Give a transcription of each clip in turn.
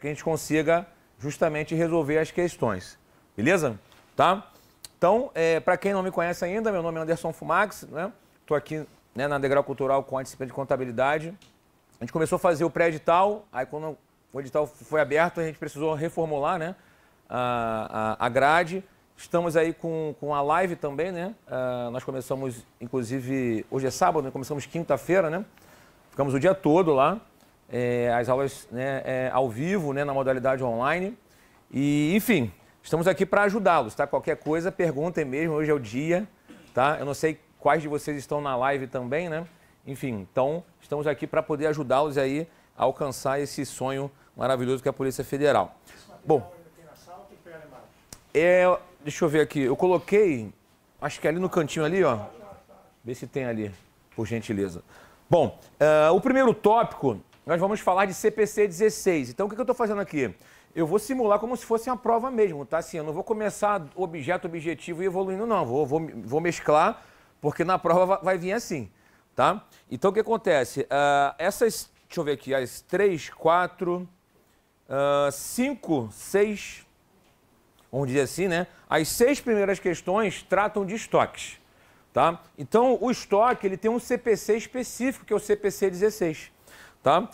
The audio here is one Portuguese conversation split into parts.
que a gente consiga justamente resolver as questões. Beleza? Tá? Então, para quem não me conhece ainda, meu nome é Anderson Fumax, né? Estou aqui, né, na Degrau Cultural com a disciplina de contabilidade. A gente começou a fazer o pré-edital, aí quando o edital foi aberto, a gente precisou reformular, né, a grade. Estamos aí com a live também, né? Nós começamos, inclusive, hoje é sábado, né? Começamos quinta-feira, né? Ficamos o dia todo lá, as aulas, né, ao vivo, né, na modalidade online. E, enfim, estamos aqui para ajudá-los, tá? Qualquer coisa, perguntem mesmo, hoje é o dia, tá? Eu não sei quais de vocês estão na live também, né? Enfim, então, estamos aqui para poder ajudá-los aí a alcançar esse sonho maravilhoso que é a Polícia Federal. Bom, deixa eu ver aqui, eu coloquei, acho que ali no cantinho ali, ó, vê se tem ali, por gentileza. Bom, o primeiro tópico, nós vamos falar de CPC 16. Então, o que eu estou fazendo aqui? Eu vou simular como se fosse uma prova mesmo, tá? Assim, eu não vou começar objeto, objetivo e evoluindo, não. Vou mesclar, porque na prova vai vir assim, tá? Então, o que acontece? Essas, deixa eu ver aqui, as 3, 4, 5, 6, vamos dizer assim, né? As 6 primeiras questões tratam de estoques, tá? Então, o estoque, ele tem um CPC específico, que é o CPC 16. Tá?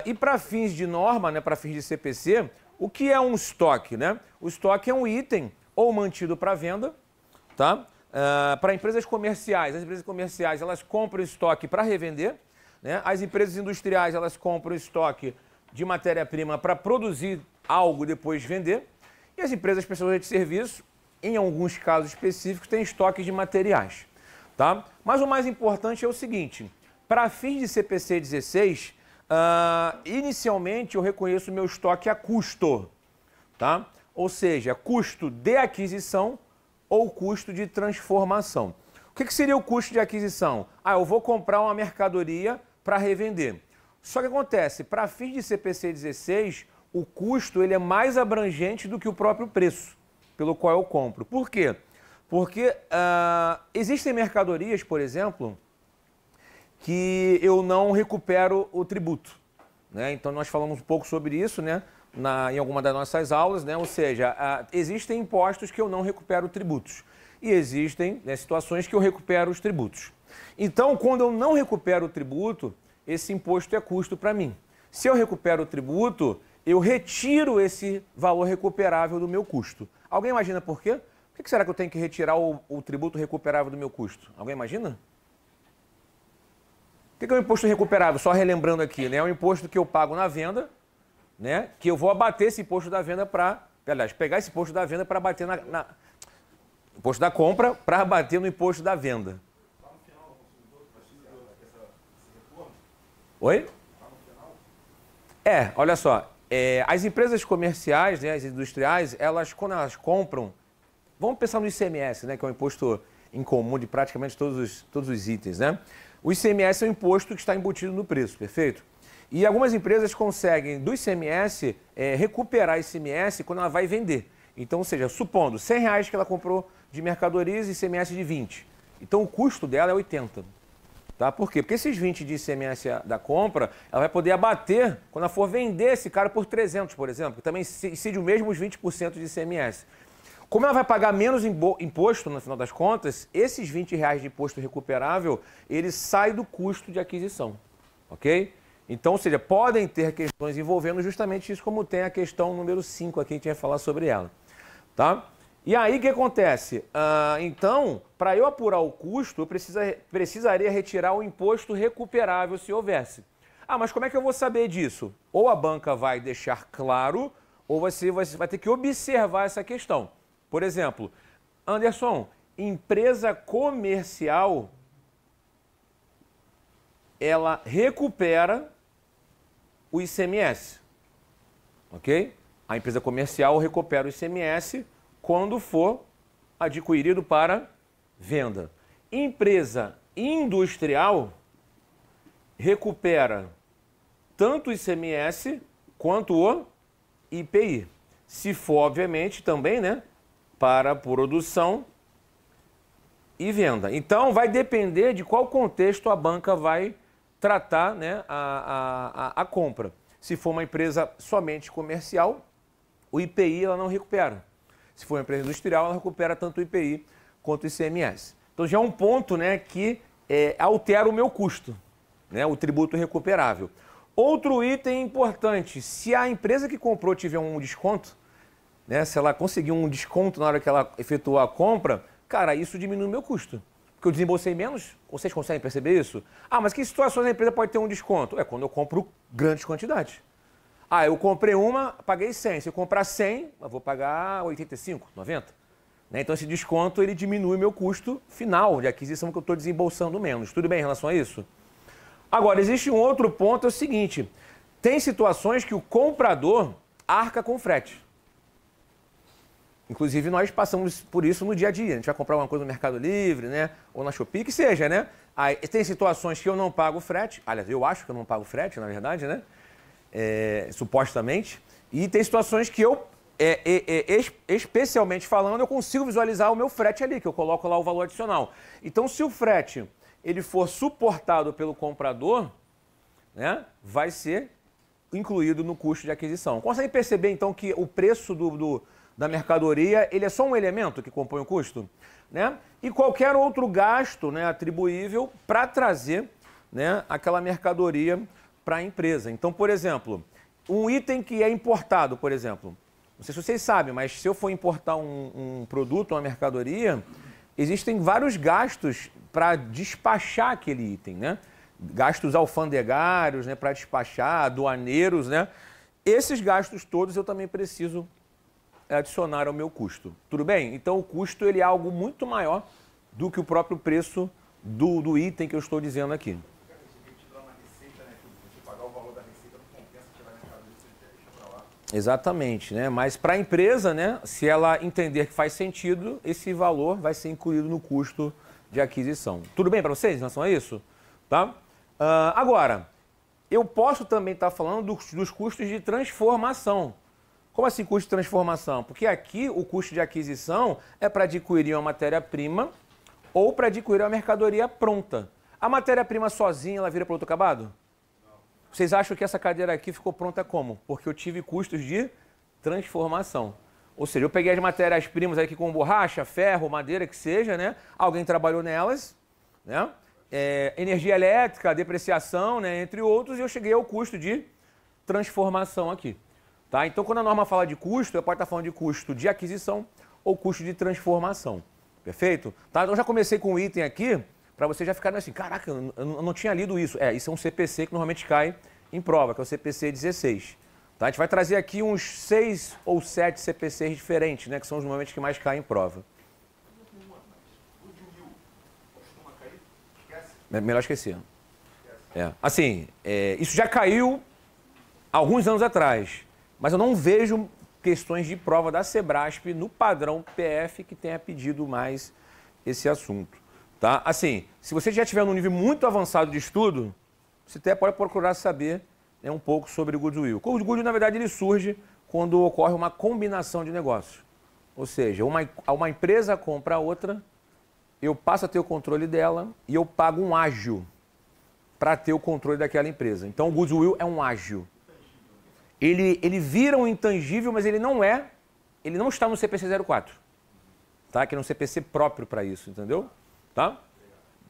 E para fins de norma, né, para fins de CPC, o que é um estoque? Né? O estoque é um item ou mantido para venda, tá? Para empresas comerciais. As empresas comerciais, elas compram estoque para revender, né? As empresas industriais, elas compram estoque de matéria-prima para produzir algo e depois vender. E as empresas prestadoras de serviço, em alguns casos específicos, têm estoques de materiais, tá? Mas o mais importante é o seguinte: para fins de CPC 16, inicialmente eu reconheço o meu estoque a custo, tá? Ou seja, custo de aquisição ou custo de transformação. O que seria o custo de aquisição? Eu vou comprar uma mercadoria para revender. Só que acontece, para fins de CPC 16, o custo ele é mais abrangente do que o próprio preço pelo qual eu compro. Por quê? Porque existem mercadorias, por exemplo, que eu não recupero o tributo, né? Então, nós falamos um pouco sobre isso, né, em alguma das nossas aulas, né? Ou seja, existem impostos que eu não recupero tributos e existem, né, situações que eu recupero os tributos. Então, quando eu não recupero o tributo, esse imposto é custo para mim. Se eu recupero o tributo, eu retiro esse valor recuperável do meu custo. Alguém imagina por quê? Por que será que eu tenho que retirar o tributo recuperável do meu custo? Alguém imagina? O que é o imposto recuperável? Só relembrando aqui, né? É um imposto que eu pago na venda, né? Que eu vou abater esse imposto da venda aliás, pegar esse imposto da venda para bater imposto da compra para bater no imposto da venda. Oi? Olha só. As empresas comerciais, né, as industriais, quando elas compram, vamos pensar no ICMS, né? Que é um imposto em comum de praticamente todos os itens, né? O ICMS é um imposto que está embutido no preço, perfeito? E algumas empresas conseguem, do ICMS, recuperar ICMS quando ela vai vender. Então, ou seja, supondo R$100 que ela comprou de mercadorias e ICMS de 20. Então, o custo dela é 80. Tá? Por quê? Porque esses 20 de ICMS da compra, ela vai poder abater quando ela for vender esse cara por 300, por exemplo, que também incide o mesmo os 20% de ICMS. Como ela vai pagar menos imposto, no final das contas, esses R$20 de imposto recuperável, ele sai do custo de aquisição, ok? Então, ou seja, podem ter questões envolvendo justamente isso, como tem a questão número 5 aqui, que a gente vai falar sobre ela, tá? E aí, o que acontece? Então, para eu apurar o custo, eu precisaria retirar o imposto recuperável, se houvesse. Mas como é que eu vou saber disso? Ou a banca vai deixar claro, ou você vai ter que observar essa questão. Por exemplo, Anderson, empresa comercial, ela recupera o ICMS, ok? A empresa comercial recupera o ICMS quando for adquirido para venda. Empresa industrial recupera tanto o ICMS quanto o IPI. Se for, obviamente, também, né, para produção e venda. Então, vai depender de qual contexto a banca vai tratar, né, a compra. Se for uma empresa somente comercial, o IPI ela não recupera. Se for uma empresa industrial, ela recupera tanto o IPI quanto o ICMS. Então já é um ponto, né, que altera o meu custo, né, o tributo recuperável. Outro item importante, se a empresa que comprou tiver um desconto, né, se ela conseguir um desconto na hora que ela efetuou a compra, cara, isso diminui o meu custo. Porque eu desembolsei menos, vocês conseguem perceber isso? Ah, mas que situações a empresa pode ter um desconto? É quando eu compro grandes quantidades. Ah, eu comprei uma, paguei 100. Se eu comprar 100, eu vou pagar 85, 90. Né? Então esse desconto ele diminui o meu custo final de aquisição que eu estou desembolsando menos. Tudo bem em relação a isso? Agora, existe um outro ponto, é o seguinte. Tem situações que o comprador arca com frete. Inclusive, nós passamos por isso no dia a dia. A gente vai comprar uma coisa no Mercado Livre, né? Ou na Shopee, que seja, né? Aí, tem situações que eu não pago frete. Aliás, eu acho que eu não pago frete, na verdade, né? Supostamente. E tem situações que eu, especialmente falando, eu consigo visualizar o meu frete ali, que eu coloco lá o valor adicional. Então, se o frete ele for suportado pelo comprador, né? Vai ser incluído no custo de aquisição. Consegue perceber, então, que o preço da mercadoria, ele é só um elemento que compõe o custo, né? E qualquer outro gasto, né, atribuível para trazer, né, aquela mercadoria para a empresa. Então, por exemplo, um item que é importado, por exemplo, não sei se vocês sabem, mas se eu for importar um produto, uma mercadoria, existem vários gastos para despachar aquele item, né? Gastos alfandegários, né, para despachar, aduaneiros, né? Esses gastos todos eu também preciso adicionar ao meu custo. Tudo bem? Então o custo ele é algo muito maior do que o próprio preço do item que eu estou dizendo aqui. Exatamente, né? Mas para a empresa, né, se ela entender que faz sentido, esse valor vai ser incluído no custo de aquisição. Tudo bem para vocês em relação a isso? Tá? Agora, eu posso também estar falando dos custos de transformação. Como assim custo de transformação? Porque aqui o custo de aquisição é para adquirir uma matéria-prima ou para adquirir uma mercadoria pronta. A matéria-prima sozinha, ela vira produto acabado? Não. Vocês acham que essa cadeira aqui ficou pronta como? Porque eu tive custos de transformação. Ou seja, eu peguei as matérias-primas aqui com borracha, ferro, madeira, que seja, né? Alguém trabalhou nelas, né? Energia elétrica, depreciação, né? Entre outros, e eu cheguei ao custo de transformação aqui. Tá? Então, quando a norma fala de custo, eu posso estar falando de custo de aquisição ou custo de transformação. Perfeito? Tá? Então, eu já comecei com um item aqui, para você já ficar assim, caraca, eu não tinha lido isso. Isso é um CPC que normalmente cai em prova, que é o CPC 16. Tá? A gente vai trazer aqui uns 6 ou 7 CPCs diferentes, né, que são os momentos que mais caem em prova. Melhor esquecer. Assim, isso já caiu alguns anos atrás. Mas eu não vejo questões de prova da Sebrasp no padrão PF que tenha pedido mais esse assunto. Tá? Assim, se você já estiver num nível muito avançado de estudo, você até pode procurar saber, né, um pouco sobre o goodwill. O goodwill, na verdade, ele surge quando ocorre uma combinação de negócios. Ou seja, uma empresa compra a outra, eu passo a ter o controle dela e eu pago um ágio para ter o controle daquela empresa. Então, o goodwill é um ágio. Ele vira um intangível, mas ele não está no CPC 04. Tá? Que é um CPC próprio para isso, entendeu? Tá?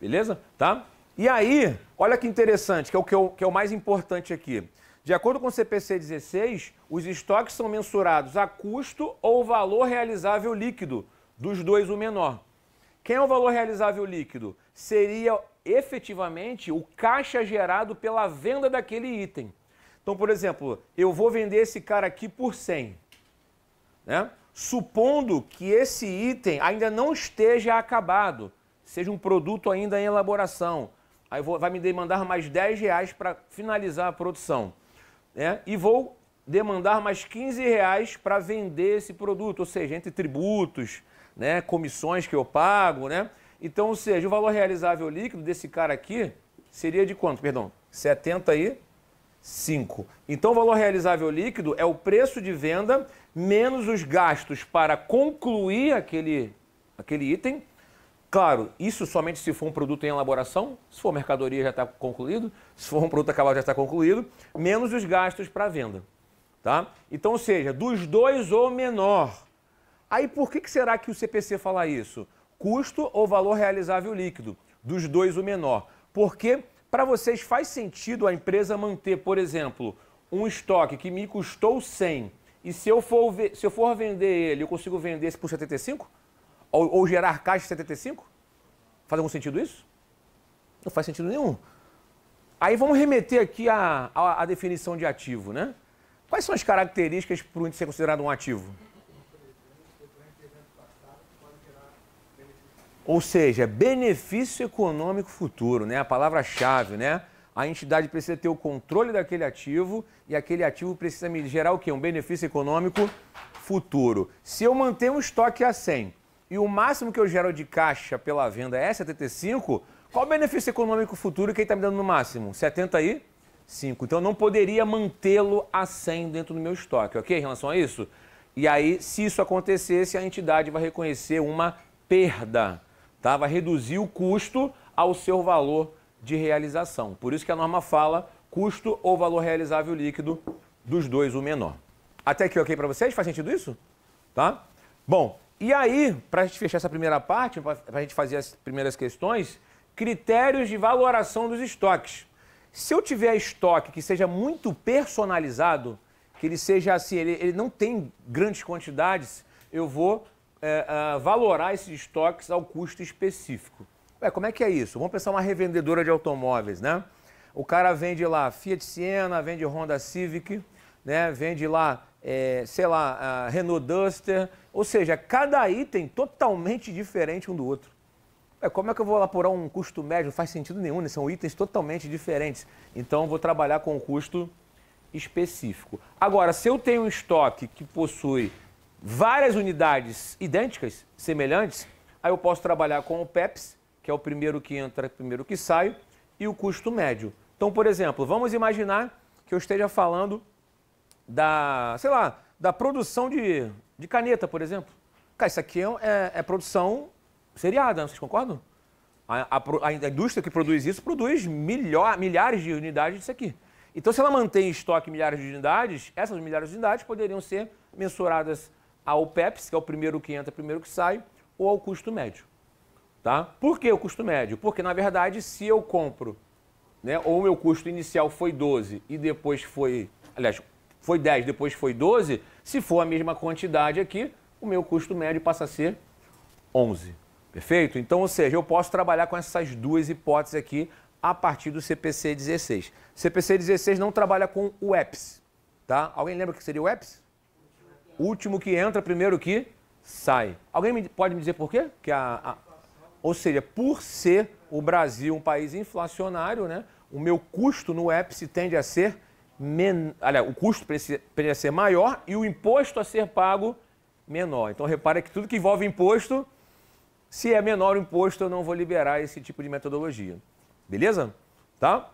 Beleza? Tá? E aí, olha que interessante, que é o mais importante aqui. De acordo com o CPC 16, os estoques são mensurados a custo ou valor realizável líquido, dos dois o menor. Quem é o valor realizável líquido? Seria efetivamente o caixa gerado pela venda daquele item. Então, por exemplo, eu vou vender esse cara aqui por 100, né? Supondo que esse item ainda não esteja acabado, seja um produto ainda em elaboração. Aí vai me demandar mais R$10 para finalizar a produção, né? E vou demandar mais R$15 para vender esse produto, ou seja, entre tributos, né, comissões que eu pago, né? Então, ou seja, o valor realizável líquido desse cara aqui seria de quanto? Perdão, 75. Então, o valor realizável líquido é o preço de venda menos os gastos para concluir aquele item Claro, isso somente se for um produto em elaboração, se for mercadoria já está concluído, se for um produto acabado já está concluído, menos os gastos para venda. Tá? Então, ou seja, dos dois o menor. Aí por que será que o CPC fala isso? Custo ou valor realizável líquido, dos dois o menor. Porque para vocês faz sentido a empresa manter, por exemplo, um estoque que me custou 100 e se eu for vender ele, eu consigo vender esse por 75? Ou gerar caixa de 75? Faz algum sentido isso? Não faz sentido nenhum. Aí vamos remeter aqui à definição de ativo, né? Quais são as características para o índice ser considerado um ativo? Ou seja, benefício econômico futuro, né? A palavra-chave, né? A entidade precisa ter o controle daquele ativo e aquele ativo precisa me gerar o quê? Um benefício econômico futuro. Se eu manter um estoque a 100 e o máximo que eu gero de caixa pela venda é 75, qual o benefício econômico futuro que ele está me dando no máximo? 75. Então eu não poderia mantê-lo a 100 dentro do meu estoque, ok? Em relação a isso? E aí, se isso acontecesse, a entidade vai reconhecer uma perda, tá? Vai reduzir o custo ao seu valor de realização. Por isso que a norma fala custo ou valor realizável líquido dos dois o menor. Até aqui ok para vocês? Faz sentido isso? Tá? Bom, e aí, para a gente fechar essa primeira parte, para a gente fazer as primeiras questões, critérios de valoração dos estoques. Se eu tiver estoque que seja muito personalizado, que ele seja assim, ele não tem grandes quantidades, eu vou valorar esses estoques ao custo específico. Ué, como é que é isso? Vamos pensar uma revendedora de automóveis, né? O cara vende lá Fiat Siena, vende Honda Civic, né? Vende lá, sei lá, Renault Duster, ou seja, cada item totalmente diferente um do outro. Como é que eu vou elaborar um custo médio? Não faz sentido nenhum, né? São itens totalmente diferentes. Então, eu vou trabalhar com um custo específico. Agora, se eu tenho um estoque que possui várias unidades idênticas, semelhantes, aí eu posso trabalhar com o PEPS, que é o primeiro que entra, primeiro que sai, e o custo médio. Então, por exemplo, vamos imaginar que eu esteja falando sei lá, da produção de caneta, por exemplo. Cara, isso aqui é produção seriada, vocês concordam? A indústria que produz isso produz milhares de unidades disso aqui. Então, se ela mantém em estoque milhares de unidades, essas milhares de unidades poderiam ser mensuradas ao PEPS, que é o primeiro que entra, primeiro que sai, ou ao custo médio. Tá? Por que o custo médio? Porque, na verdade, se eu compro, né, ou o meu custo inicial foi 12 e depois foi 10, depois foi 12, se for a mesma quantidade aqui, o meu custo médio passa a ser 11. Perfeito? Então, ou seja, eu posso trabalhar com essas duas hipóteses aqui a partir do CPC 16. CPC 16 não trabalha com o EPS. Tá? Alguém lembra o que seria o EPS? Último que entra, primeiro que sai. Alguém pode me dizer por quê? Ou seja, por ser o Brasil um país inflacionário, né, o meu custo no EPS tende a ser o custo tende a ser maior e o imposto a ser pago menor. Então, repara que tudo que envolve imposto, se é menor o imposto, eu não vou liberar esse tipo de metodologia. Beleza? Tá?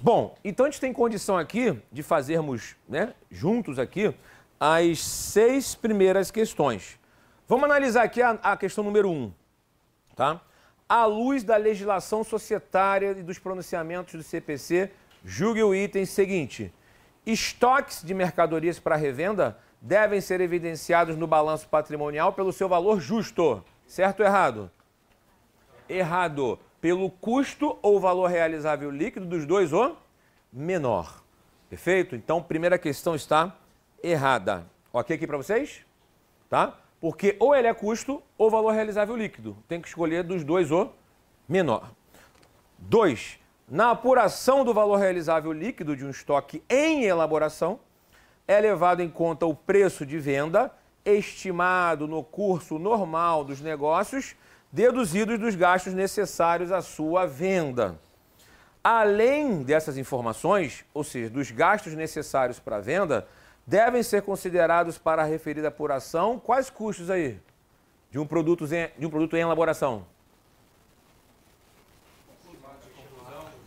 Bom, então a gente tem condição aqui de fazermos, né, juntos aqui as 6 primeiras questões. Vamos analisar aqui a questão número 1. Tá? À luz da legislação societária e dos pronunciamentos do CPC, julgue o item seguinte. Estoques de mercadorias para revenda devem ser evidenciados no balanço patrimonial pelo seu valor justo. Certo ou errado? Errado. Pelo custo ou valor realizável líquido dos dois o menor. Perfeito? Então, primeira questão está errada. Ok aqui para vocês? Tá? Porque ou ele é custo ou valor realizável líquido. Tem que escolher dos dois o menor. 2. Na apuração do valor realizável líquido de um estoque em elaboração, é levado em conta o preço de venda estimado no curso normal dos negócios, deduzidos dos gastos necessários à sua venda. Além dessas informações, ou seja, dos gastos necessários para a venda, devem ser considerados para a referida apuração quais custos aí de um produto em elaboração?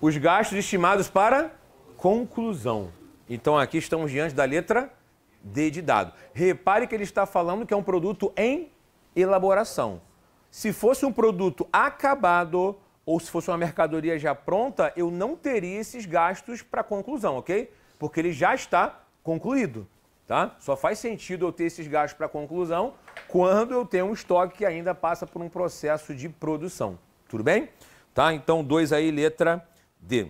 Os gastos estimados para conclusão. Então aqui estamos diante da letra D de dado. Repare que ele está falando que é um produto em elaboração. Se fosse um produto acabado ou se fosse uma mercadoria já pronta, eu não teria esses gastos para conclusão, ok? Porque ele já está concluído, tá? Só faz sentido eu ter esses gastos para conclusão quando eu tenho um estoque que ainda passa por um processo de produção. Tudo bem? Tá? Então, 2 aí, letra D.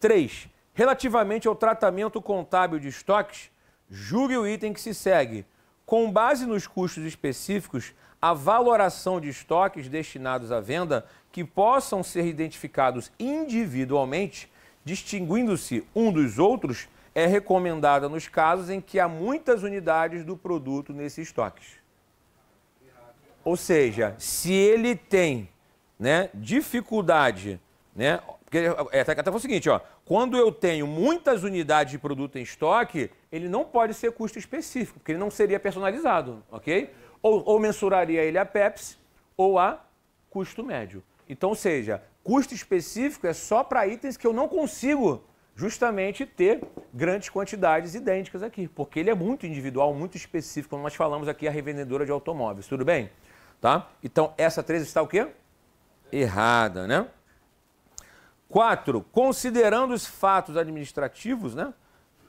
3. Relativamente ao tratamento contábil de estoques, julgue o item que se segue. Com base nos custos específicos, a valoração de estoques destinados à venda que possam ser identificados individualmente, distinguindo-se um dos outros, é recomendada nos casos em que há muitas unidades do produto nesses estoques. Ou seja, se ele tem, né, dificuldade, né, porque até o seguinte, ó, quando eu tenho muitas unidades de produto em estoque, ele não pode ser custo específico, porque ele não seria personalizado, ok? Ou mensuraria ele a Pepsi ou a custo médio. Então, ou seja, custo específico é só para itens que eu não consigo justamente ter grandes quantidades idênticas aqui, porque ele é muito individual, muito específico, como nós falamos aqui, a revendedora de automóveis, tudo bem? Tá? Então, essa 3 está o quê? Errada, né? 4. Considerando os fatos administrativos, né,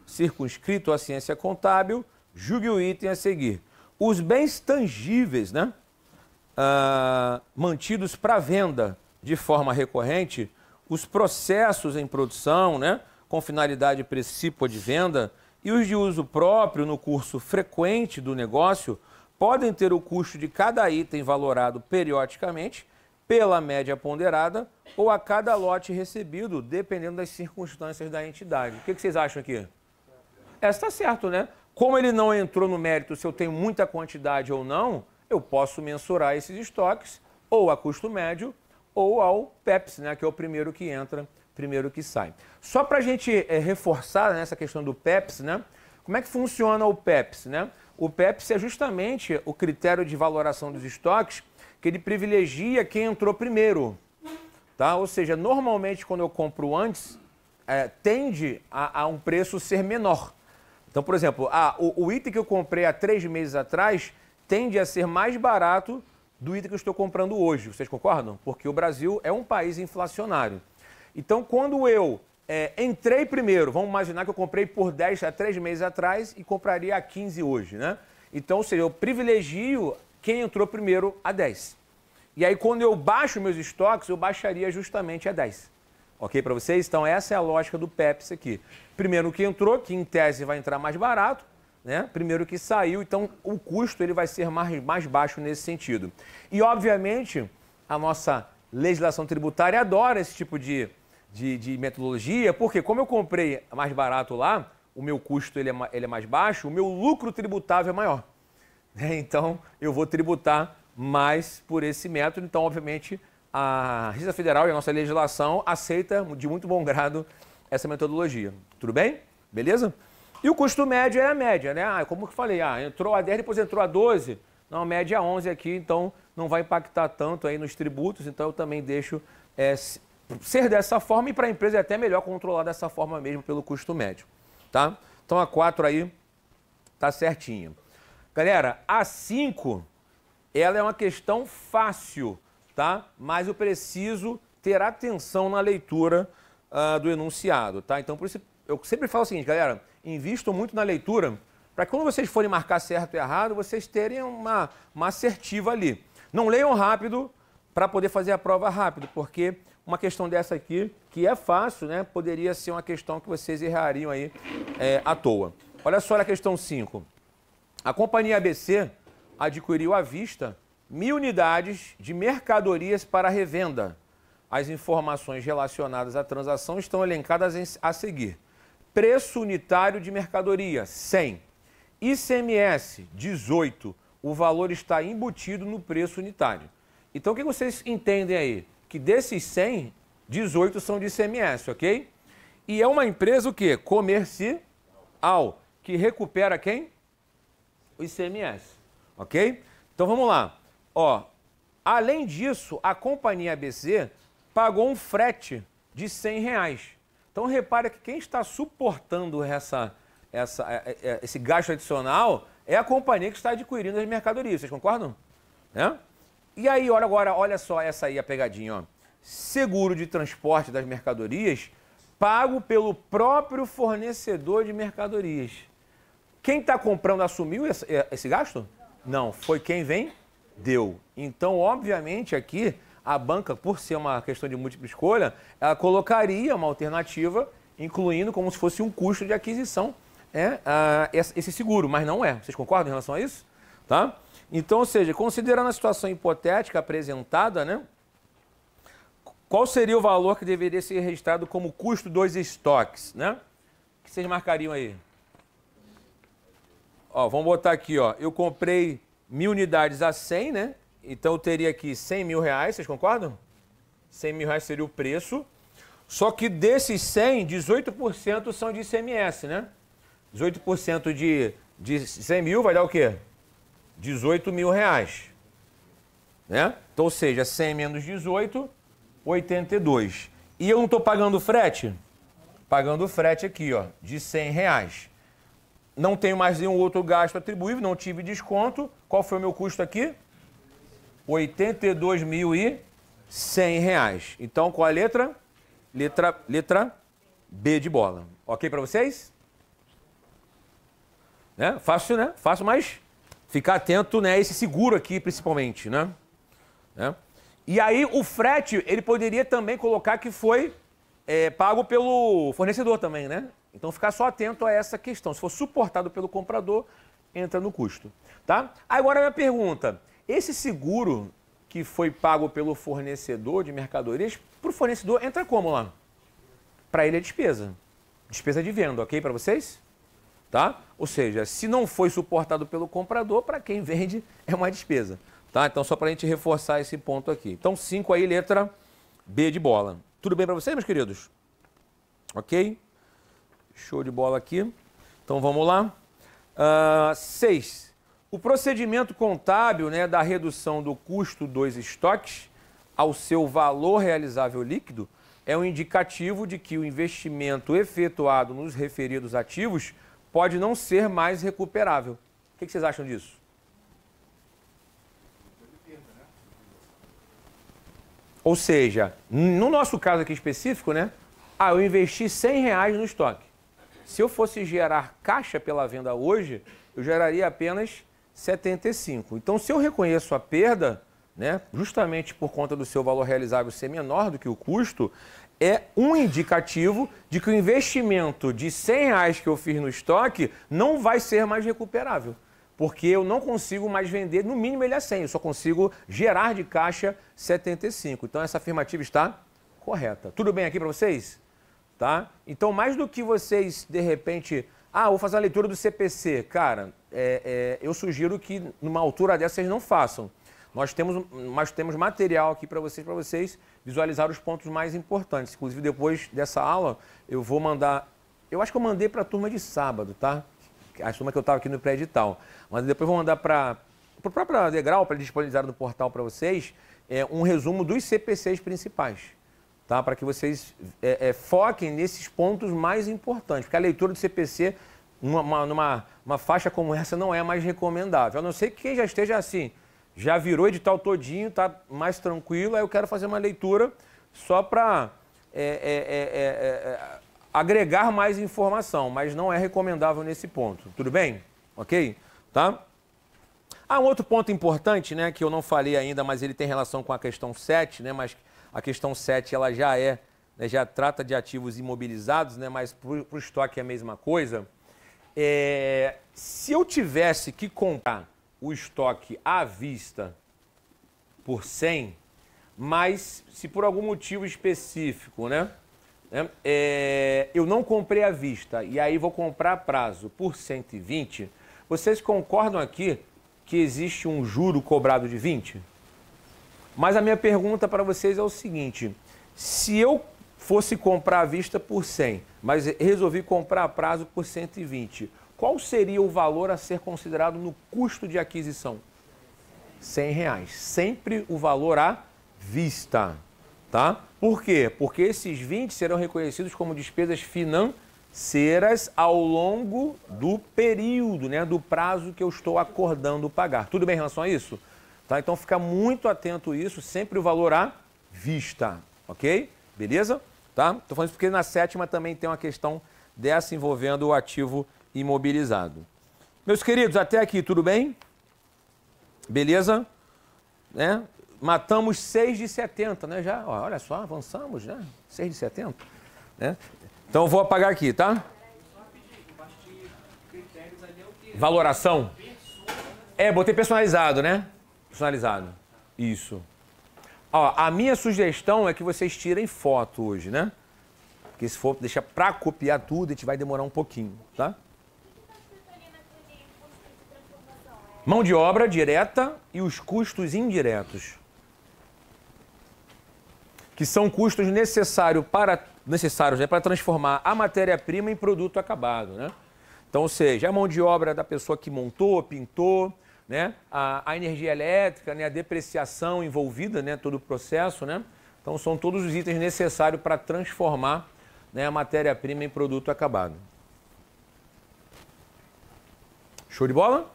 circunscrito à ciência contábil, julgue o item a seguir. Os bens tangíveis, né, mantidos para venda de forma recorrente, os processos em produção, né, com finalidade precípua de venda e os de uso próprio no curso frequente do negócio podem ter o custo de cada item valorado periodicamente pela média ponderada ou a cada lote recebido, dependendo das circunstâncias da entidade. O que vocês acham aqui? Essa está certo, né? Como ele não entrou no mérito se eu tenho muita quantidade ou não, eu posso mensurar esses estoques ou a custo médio ou ao Pepsi, né, que é o primeiro que entra, primeiro que sai. Só para a gente reforçar nessa questão do Pepsi, né, como é que funciona o Pepsi? Né? O Pepsi é justamente o critério de valoração dos estoques que ele privilegia quem entrou primeiro. Tá? Ou seja, normalmente quando eu compro antes, tende a um preço ser menor. Então, por exemplo, o item que eu comprei há 3 meses atrás tende a ser mais barato do item que eu estou comprando hoje. Vocês concordam? Porque o Brasil é um país inflacionário. Então, quando eu entrei primeiro, vamos imaginar que eu comprei por 10 há 3 meses atrás e compraria a 15 hoje, né? Então, ou seja, eu privilegio quem entrou primeiro a 10. E aí, quando eu baixo meus estoques, eu baixaria justamente a 10. Ok para vocês? Então, essa é a lógica do Pepsi aqui. Primeiro que entrou, que em tese vai entrar mais barato, né? Primeiro que saiu, então o custo ele vai ser mais baixo nesse sentido. E, obviamente, a nossa legislação tributária adora esse tipo de metodologia, porque como eu comprei mais barato lá, o meu custo ele é mais baixo, o meu lucro tributável é maior. Então, eu vou tributar mais por esse método. Então, obviamente, a Receita Federal e a nossa legislação aceita de muito bom grado essa metodologia. Tudo bem? Beleza? E o custo médio é a média, né? Como que eu falei, entrou a 10, depois entrou a 12. Não, a média é 11 aqui, então não vai impactar tanto aí nos tributos, então eu também deixo ser dessa forma e para a empresa é até melhor controlar dessa forma mesmo pelo custo médio, tá? Então a 4 aí tá certinho. Galera, a 5, ela é uma questão fácil, tá? Mas eu preciso ter atenção na leitura do enunciado, tá? Então por isso eu sempre falo o seguinte, galera, invistam muito na leitura para que quando vocês forem marcar certo e errado, vocês terem uma assertiva ali. Não leiam rápido para poder fazer a prova rápido, porque uma questão dessa aqui, que é fácil, né, poderia ser uma questão que vocês errariam aí à toa. Olha só a questão 5. A companhia ABC adquiriu à vista 1.000 unidades de mercadorias para revenda. As informações relacionadas à transação estão elencadas a seguir. Preço unitário de mercadoria, 100. ICMS, 18. O valor está embutido no preço unitário. Então, o que vocês entendem aí? Que desses 100, 18 são de ICMS, ok? E é uma empresa o quê? Comercial, que recupera quem? O ICMS, ok? Então, vamos lá. Ó, além disso, a companhia ABC pagou um frete de R$100. Então, repara que quem está suportando esse gasto adicional é a companhia que está adquirindo as mercadorias. Vocês concordam? E aí, olha agora, olha só essa aí a pegadinha, ó. Seguro de transporte das mercadorias pago pelo próprio fornecedor de mercadorias. Quem está comprando assumiu esse gasto? Não, foi quem vendeu. Então, obviamente, aqui a banca, por ser uma questão de múltipla escolha, ela colocaria uma alternativa, incluindo como se fosse um custo de aquisição esse seguro, mas não é. Vocês concordam em relação a isso? Tá? Então, ou seja, considerando a situação hipotética apresentada, né? Qual seria o valor que deveria ser registrado como custo dos estoques, né? O que vocês marcariam aí? Ó, vamos botar aqui, ó. Eu comprei 1.000 unidades a 100, né? Então eu teria aqui 100 mil reais, vocês concordam? 100 mil reais seria o preço. Só que desses 100, 18% são de ICMS, né? 18% de 100 mil vai dar o quê? 18 mil reais. Né? Então, ou seja, 100 menos 18, 82. E eu não estou pagando frete? Pagando frete aqui, ó, de 100 reais. Não tenho mais nenhum outro gasto atribuível, não tive desconto. Qual foi o meu custo aqui? 82.100 reais. Então, qual a letra? Letra B de bola. Ok para vocês? Né? Fácil, né? Fácil, mas ficar atento, né, a esse seguro aqui, principalmente, né? E aí, o frete, ele poderia também colocar que foi pago pelo fornecedor também, né? Então, ficar só atento a essa questão. Se for suportado pelo comprador, entra no custo, tá? Agora, a minha pergunta. Esse seguro que foi pago pelo fornecedor de mercadorias, para o fornecedor, entra como lá? Para ele é despesa. Despesa de venda, ok para vocês? Tá? Ou seja, se não foi suportado pelo comprador, para quem vende é uma despesa. Tá? Então, só para a gente reforçar esse ponto aqui. Então, 5 aí, letra B de bola. Tudo bem para vocês, meus queridos? Ok? Show de bola aqui. Então, vamos lá. 6. O procedimento contábil, né, da redução do custo dos estoques ao seu valor realizável líquido é um indicativo de que o investimento efetuado nos referidos ativos pode não ser mais recuperável. O que vocês acham disso? Ou seja, no nosso caso aqui específico, né? Eu investi 100 reais no estoque. Se eu fosse gerar caixa pela venda hoje, eu geraria apenas 75. Então, se eu reconheço a perda, né, justamente por conta do seu valor realizável ser menor do que o custo, é um indicativo de que o investimento de 100 reais que eu fiz no estoque não vai ser mais recuperável. Porque eu não consigo mais vender, no mínimo ele é 100, eu só consigo gerar de caixa 75. Então essa afirmativa está correta. Tudo bem aqui para vocês? Tá? Então mais do que vocês, de repente, vou fazer a leitura do CPC. Cara, eu sugiro que numa altura dessa vocês não façam. Nós temos material aqui para vocês visualizar os pontos mais importantes. Inclusive, depois dessa aula, eu vou mandar... Eu acho que eu mandei para a turma de sábado, tá? A turma que eu estava aqui no pré-edital. Mas depois eu vou mandar para o próprio Degrau, para disponibilizar no portal para vocês, um resumo dos CPCs principais. Tá? Para que vocês foquem nesses pontos mais importantes. Porque a leitura do CPC, numa faixa como essa, não é mais recomendável. A não ser que quem já esteja assim... Já virou edital todinho, está mais tranquilo, aí eu quero fazer uma leitura só para agregar mais informação, mas não é recomendável nesse ponto. Tudo bem? Ok? Tá? Um outro ponto importante, né, que eu não falei ainda, mas ele tem relação com a questão 7, né, mas a questão 7 ela já já trata de ativos imobilizados, né, mas para o estoque é a mesma coisa. Se eu tivesse que comprar o estoque à vista por 100, mas se por algum motivo específico, né, eu não comprei à vista e aí vou comprar a prazo por 120, vocês concordam aqui que existe um juro cobrado de 20? Mas a minha pergunta para vocês é o seguinte, se eu fosse comprar à vista por 100, mas resolvi comprar a prazo por 120, qual seria o valor a ser considerado no custo de aquisição? 100 reais. Sempre o valor à vista. Tá? Por quê? Porque esses 20 serão reconhecidos como despesas financeiras ao longo do período, né, do prazo que eu estou acordando pagar. Tudo bem em relação a isso? Tá? Então fica muito atento a isso, sempre o valor à vista, ok? Beleza? Tá? Tô falando isso porque na sétima também tem uma questão dessa envolvendo o ativo imobilizado. Meus queridos, até aqui, tudo bem? Beleza? Né? Matamos 6 de 70, né? Já, ó, olha só, avançamos, né? 6 de 70. Né? Então eu vou apagar aqui, tá? Valoração? É, botei personalizado, né? Personalizado. Isso. Ó, a minha sugestão é que vocês tirem foto hoje, né? Porque se for deixar para copiar tudo, a gente vai demorar um pouquinho, tá? Mão de obra direta e os custos indiretos. Que são custos necessários, né, para transformar a matéria-prima em produto acabado, né? Então, ou seja, a mão de obra da pessoa que montou, pintou, né? A energia elétrica, né? A depreciação envolvida, né? Todo o processo, né? Então, são todos os itens necessários para transformar, né, a matéria-prima em produto acabado. Show de bola?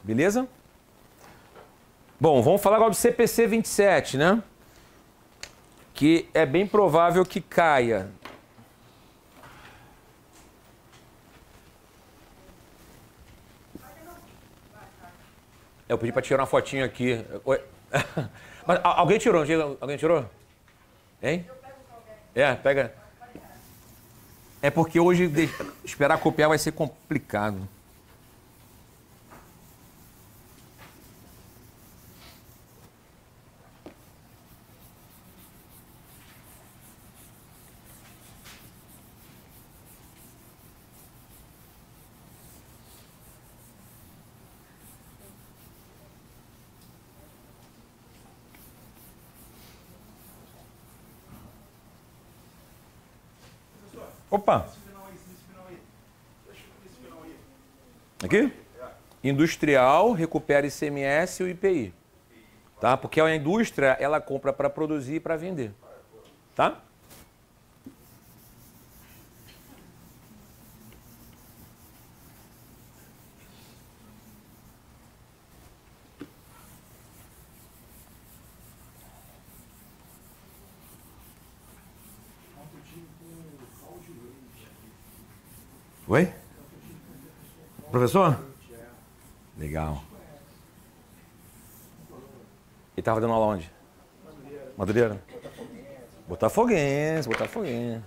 Beleza? Bom, vamos falar agora do CPC 27, né? Que é bem provável que caia. Eu pedi para tirar uma fotinho aqui. Mas alguém tirou? Alguém tirou? Hein? É, pega. É porque hoje esperar copiar vai ser complicado. Opa! Aqui? Industrial, recupera ICMS e o IPI. Tá? Porque a indústria, ela compra para produzir e para vender. Tá? Oi? Professor? Legal. Ele estava dando aula onde? Madureira? Botafoguense, Botafoguense.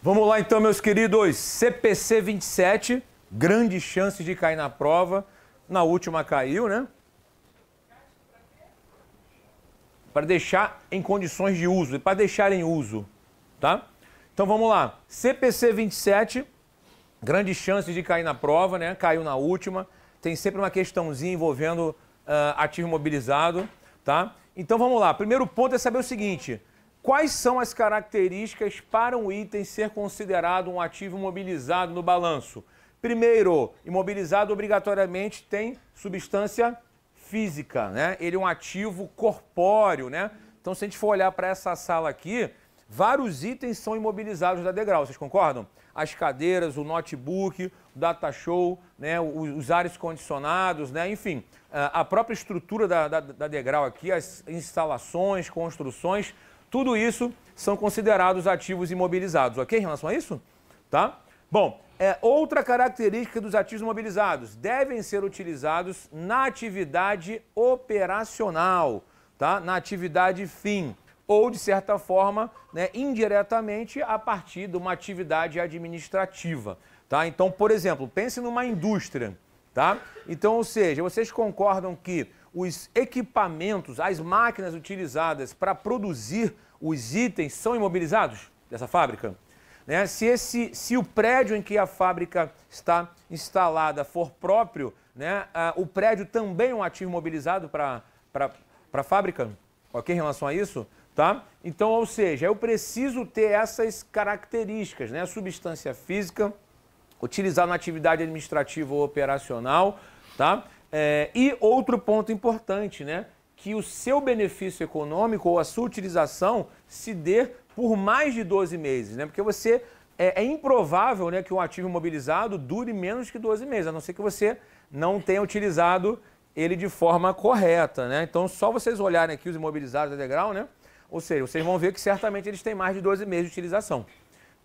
Vamos lá então, meus queridos. CPC 27, grande chance de cair na prova. Na última caiu, né? Para deixar em condições de uso, para deixar em uso, tá? Então vamos lá. CPC 27, grande chance de cair na prova, né? Caiu na última. Tem sempre uma questãozinha envolvendo ativo imobilizado, tá? Então vamos lá. Primeiro ponto é saber o seguinte: quais são as características para um item ser considerado um ativo imobilizado no balanço? Primeiro, imobilizado obrigatoriamente tem substância física, né? Ele é um ativo corpóreo, né? Então, se a gente for olhar para essa sala aqui, vários itens são imobilizados da Degrau, vocês concordam? As cadeiras, o notebook, o data show, né? Os ares condicionados, né? Enfim, a própria estrutura da Degrau aqui, as instalações, construções, tudo isso são considerados ativos imobilizados, ok? Em relação a isso, tá? Bom, outra característica dos ativos imobilizados: devem ser utilizados na atividade operacional, tá? Na atividade fim, ou de certa forma, né, indiretamente a partir de uma atividade administrativa, tá? Então, por exemplo, pense numa indústria, tá? Então, ou seja, vocês concordam que os equipamentos, as máquinas utilizadas para produzir os itens são imobilizados dessa fábrica? Né? Se o prédio em que a fábrica está instalada for próprio, né, o prédio também é um ativo imobilizado para a fábrica, ok? Em relação a isso, tá? Então, ou seja, eu preciso ter essas características, né? Substância física, utilizada na atividade administrativa ou operacional, tá? E outro ponto importante, né? Que o seu benefício econômico ou a sua utilização se dê por mais de 12 meses, né? Porque você é improvável, né, que um ativo imobilizado dure menos que 12 meses, a não ser que você não tenha utilizado ele de forma correta, né? Então, só vocês olharem aqui os imobilizados da Degrau, né? Ou seja, vocês vão ver que certamente eles têm mais de 12 meses de utilização.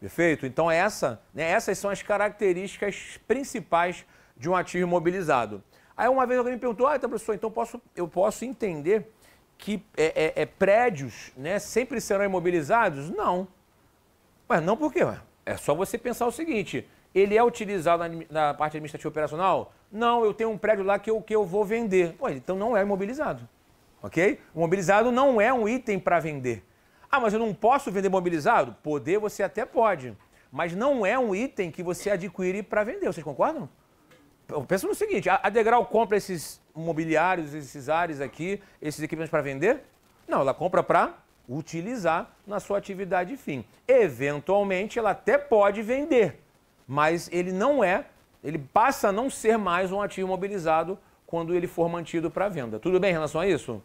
Perfeito? Então, essas são as características principais de um ativo imobilizado. Aí uma vez alguém me perguntou: então, professor, então eu posso entender que prédios, né, sempre serão imobilizados? Não. Mas não por quê? É só você pensar o seguinte: ele é utilizado na parte administrativa operacional? Não, eu tenho um prédio lá que eu vou vender. Pô, então não é imobilizado, ok? O imobilizado não é um item para vender. Ah, mas eu não posso vender imobilizado? Poder você até pode, mas não é um item que você adquire para vender, vocês concordam? Pensa no seguinte: a Degrau compra esses mobiliários, esses ares aqui, esses equipamentos para vender? Não, ela compra para utilizar na sua atividade fim. Eventualmente, ela até pode vender, mas ele passa a não ser mais um ativo imobilizado quando ele for mantido para venda. Tudo bem em relação a isso?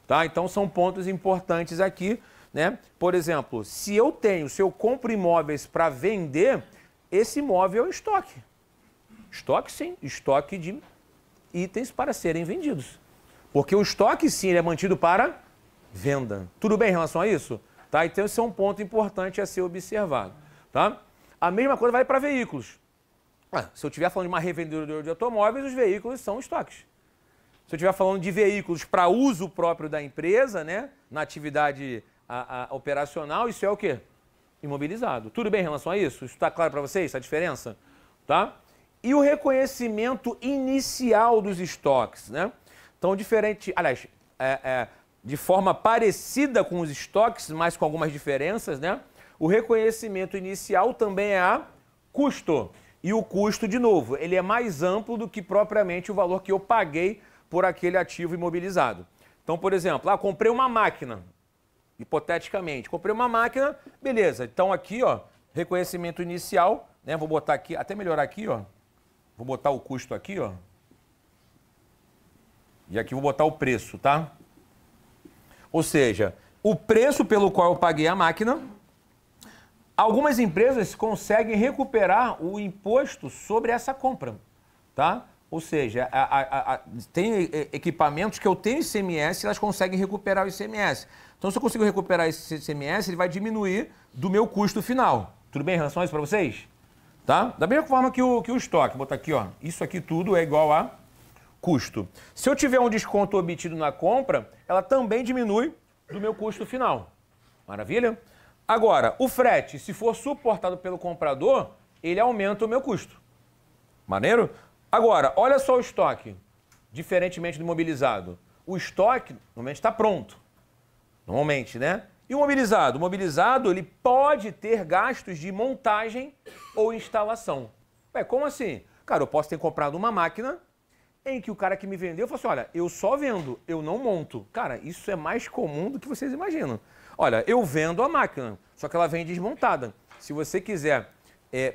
Tá? Então, são pontos importantes aqui, né? Por exemplo, se eu compro imóveis para vender, esse imóvel é um estoque. Estoque, sim. Estoque de itens para serem vendidos. Porque o estoque, sim, ele é mantido para venda. Tudo bem em relação a isso? Tá? Então, esse é um ponto importante a ser observado. Tá? A mesma coisa vale para veículos. Se eu estiver falando de uma revendedora de automóveis, os veículos são estoques. Se eu estiver falando de veículos para uso próprio da empresa, né, na atividade operacional, isso é o quê? Imobilizado. Tudo bem em relação a isso? Isso está claro para vocês, essa diferença? Tá? E o reconhecimento inicial dos estoques, né? Então, diferente, aliás, de forma parecida com os estoques, mas com algumas diferenças, né? O reconhecimento inicial também é a custo. E o custo, de novo, ele é mais amplo do que propriamente o valor que eu paguei por aquele ativo imobilizado. Então, por exemplo, comprei uma máquina, hipoteticamente, comprei uma máquina, beleza. Então aqui, ó, reconhecimento inicial, né? Vou botar aqui, até melhorar aqui, ó. Vou botar o custo aqui, ó. E aqui vou botar o preço, tá? Ou seja, o preço pelo qual eu paguei a máquina. Algumas empresas conseguem recuperar o imposto sobre essa compra, tá? Ou seja, tem equipamentos que eu tenho ICMS, elas conseguem recuperar o ICMS. Então, se eu consigo recuperar esse ICMS, ele vai diminuir do meu custo final. Tudo bem em relação a isso para vocês? Tá? Da mesma forma que o estoque. Vou botar aqui, ó. Isso aqui tudo é igual a custo. Se eu tiver um desconto obtido na compra, ela também diminui do meu custo final. Maravilha? Agora, o frete, se for suportado pelo comprador, ele aumenta o meu custo. Maneiro? Agora, olha só o estoque, diferentemente do imobilizado. O estoque, normalmente, está pronto. Normalmente, né? E o mobilizado? O mobilizado, ele pode ter gastos de montagem ou instalação. Ué, como assim? Cara, eu posso ter comprado uma máquina em que o cara que me vendeu falou assim, olha, eu só vendo, eu não monto. Cara, isso é mais comum do que vocês imaginam. Olha, eu vendo a máquina, só que ela vem desmontada. Se você quiser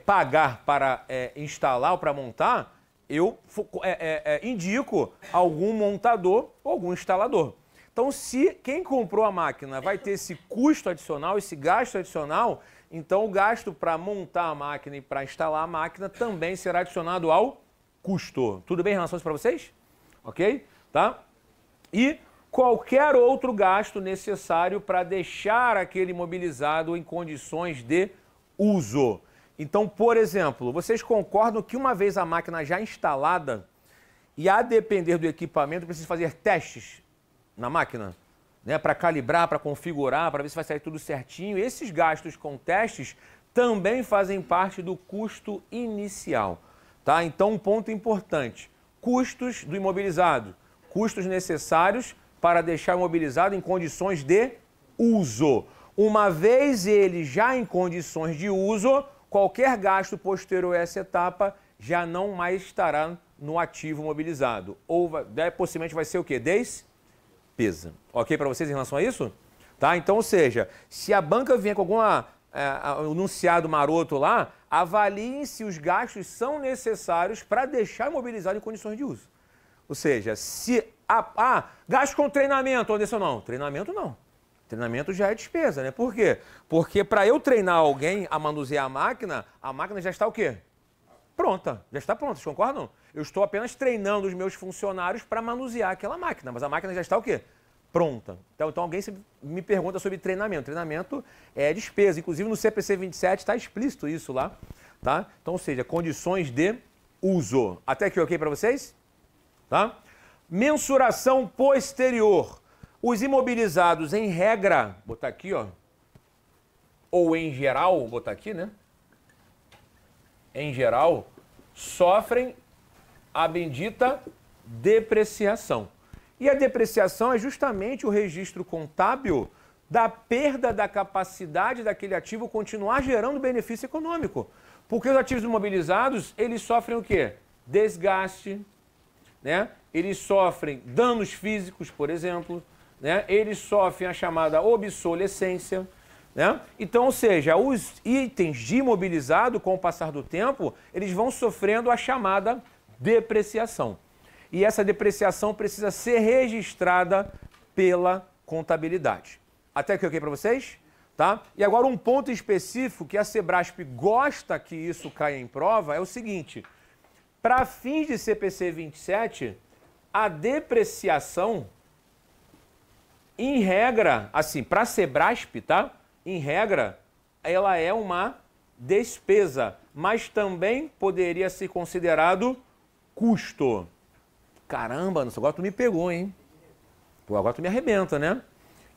pagar para instalar ou para montar, eu indico algum montador ou algum instalador. Então, se quem comprou a máquina vai ter esse custo adicional, esse gasto adicional, então o gasto para montar a máquina e para instalar a máquina também será adicionado ao custo. Tudo bem em relação a isso para vocês? Ok? Tá? E qualquer outro gasto necessário para deixar aquele imobilizado em condições de uso. Então, por exemplo, vocês concordam que uma vez a máquina já instalada e a depender do equipamento, precisa fazer testes na máquina, né, para calibrar, para configurar, para ver se vai sair tudo certinho. Esses gastos com testes também fazem parte do custo inicial, tá? Então, um ponto importante, custos do imobilizado, custos necessários para deixar o imobilizado em condições de uso. Uma vez ele já em condições de uso, qualquer gasto posterior a essa etapa já não mais estará no ativo mobilizado. Ou possivelmente vai ser o quê? Despesa. Ok para vocês em relação a isso? Tá? Então, ou seja, se a banca vier com algum anunciado maroto lá, avaliem se os gastos são necessários para deixar imobilizado em condições de uso. Ou seja, se... gasto com treinamento, Anderson, não. Treinamento não. Treinamento já é despesa, né? Por quê? Porque para eu treinar alguém a manusear a máquina já está o quê? Pronta. Já está pronta, vocês concordam? Eu estou apenas treinando os meus funcionários para manusear aquela máquina, mas a máquina já está o quê? Pronta. Então alguém me pergunta sobre treinamento. Treinamento é despesa. Inclusive no CPC 27 está explícito isso lá, tá? Então, ou seja, condições de uso. Até aqui ok para vocês? Tá? Mensuração posterior. Os imobilizados, em regra, vou botar aqui, ó, ou em geral, vou botar aqui, né? Em geral, sofrem a bendita depreciação. E a depreciação é justamente o registro contábil da perda da capacidade daquele ativo continuar gerando benefício econômico. Porque os ativos imobilizados, eles sofrem o quê? Desgaste, né? Eles sofrem danos físicos, por exemplo, né? Eles sofrem a chamada obsolescência, né? Então, ou seja, os itens de imobilizado, com o passar do tempo, eles vão sofrendo a chamada depreciação. E essa depreciação precisa ser registrada pela contabilidade. Até aqui ok para vocês? Tá? E agora um ponto específico que a Sebrasp gosta que isso caia em prova é o seguinte: para fins de CPC 27, a depreciação, em regra, assim, para a Sebrasp, tá? Em regra, ela é uma despesa, mas também poderia ser considerado custo. Caramba, agora tu me pegou, hein? Pô, agora tu me arrebenta, né?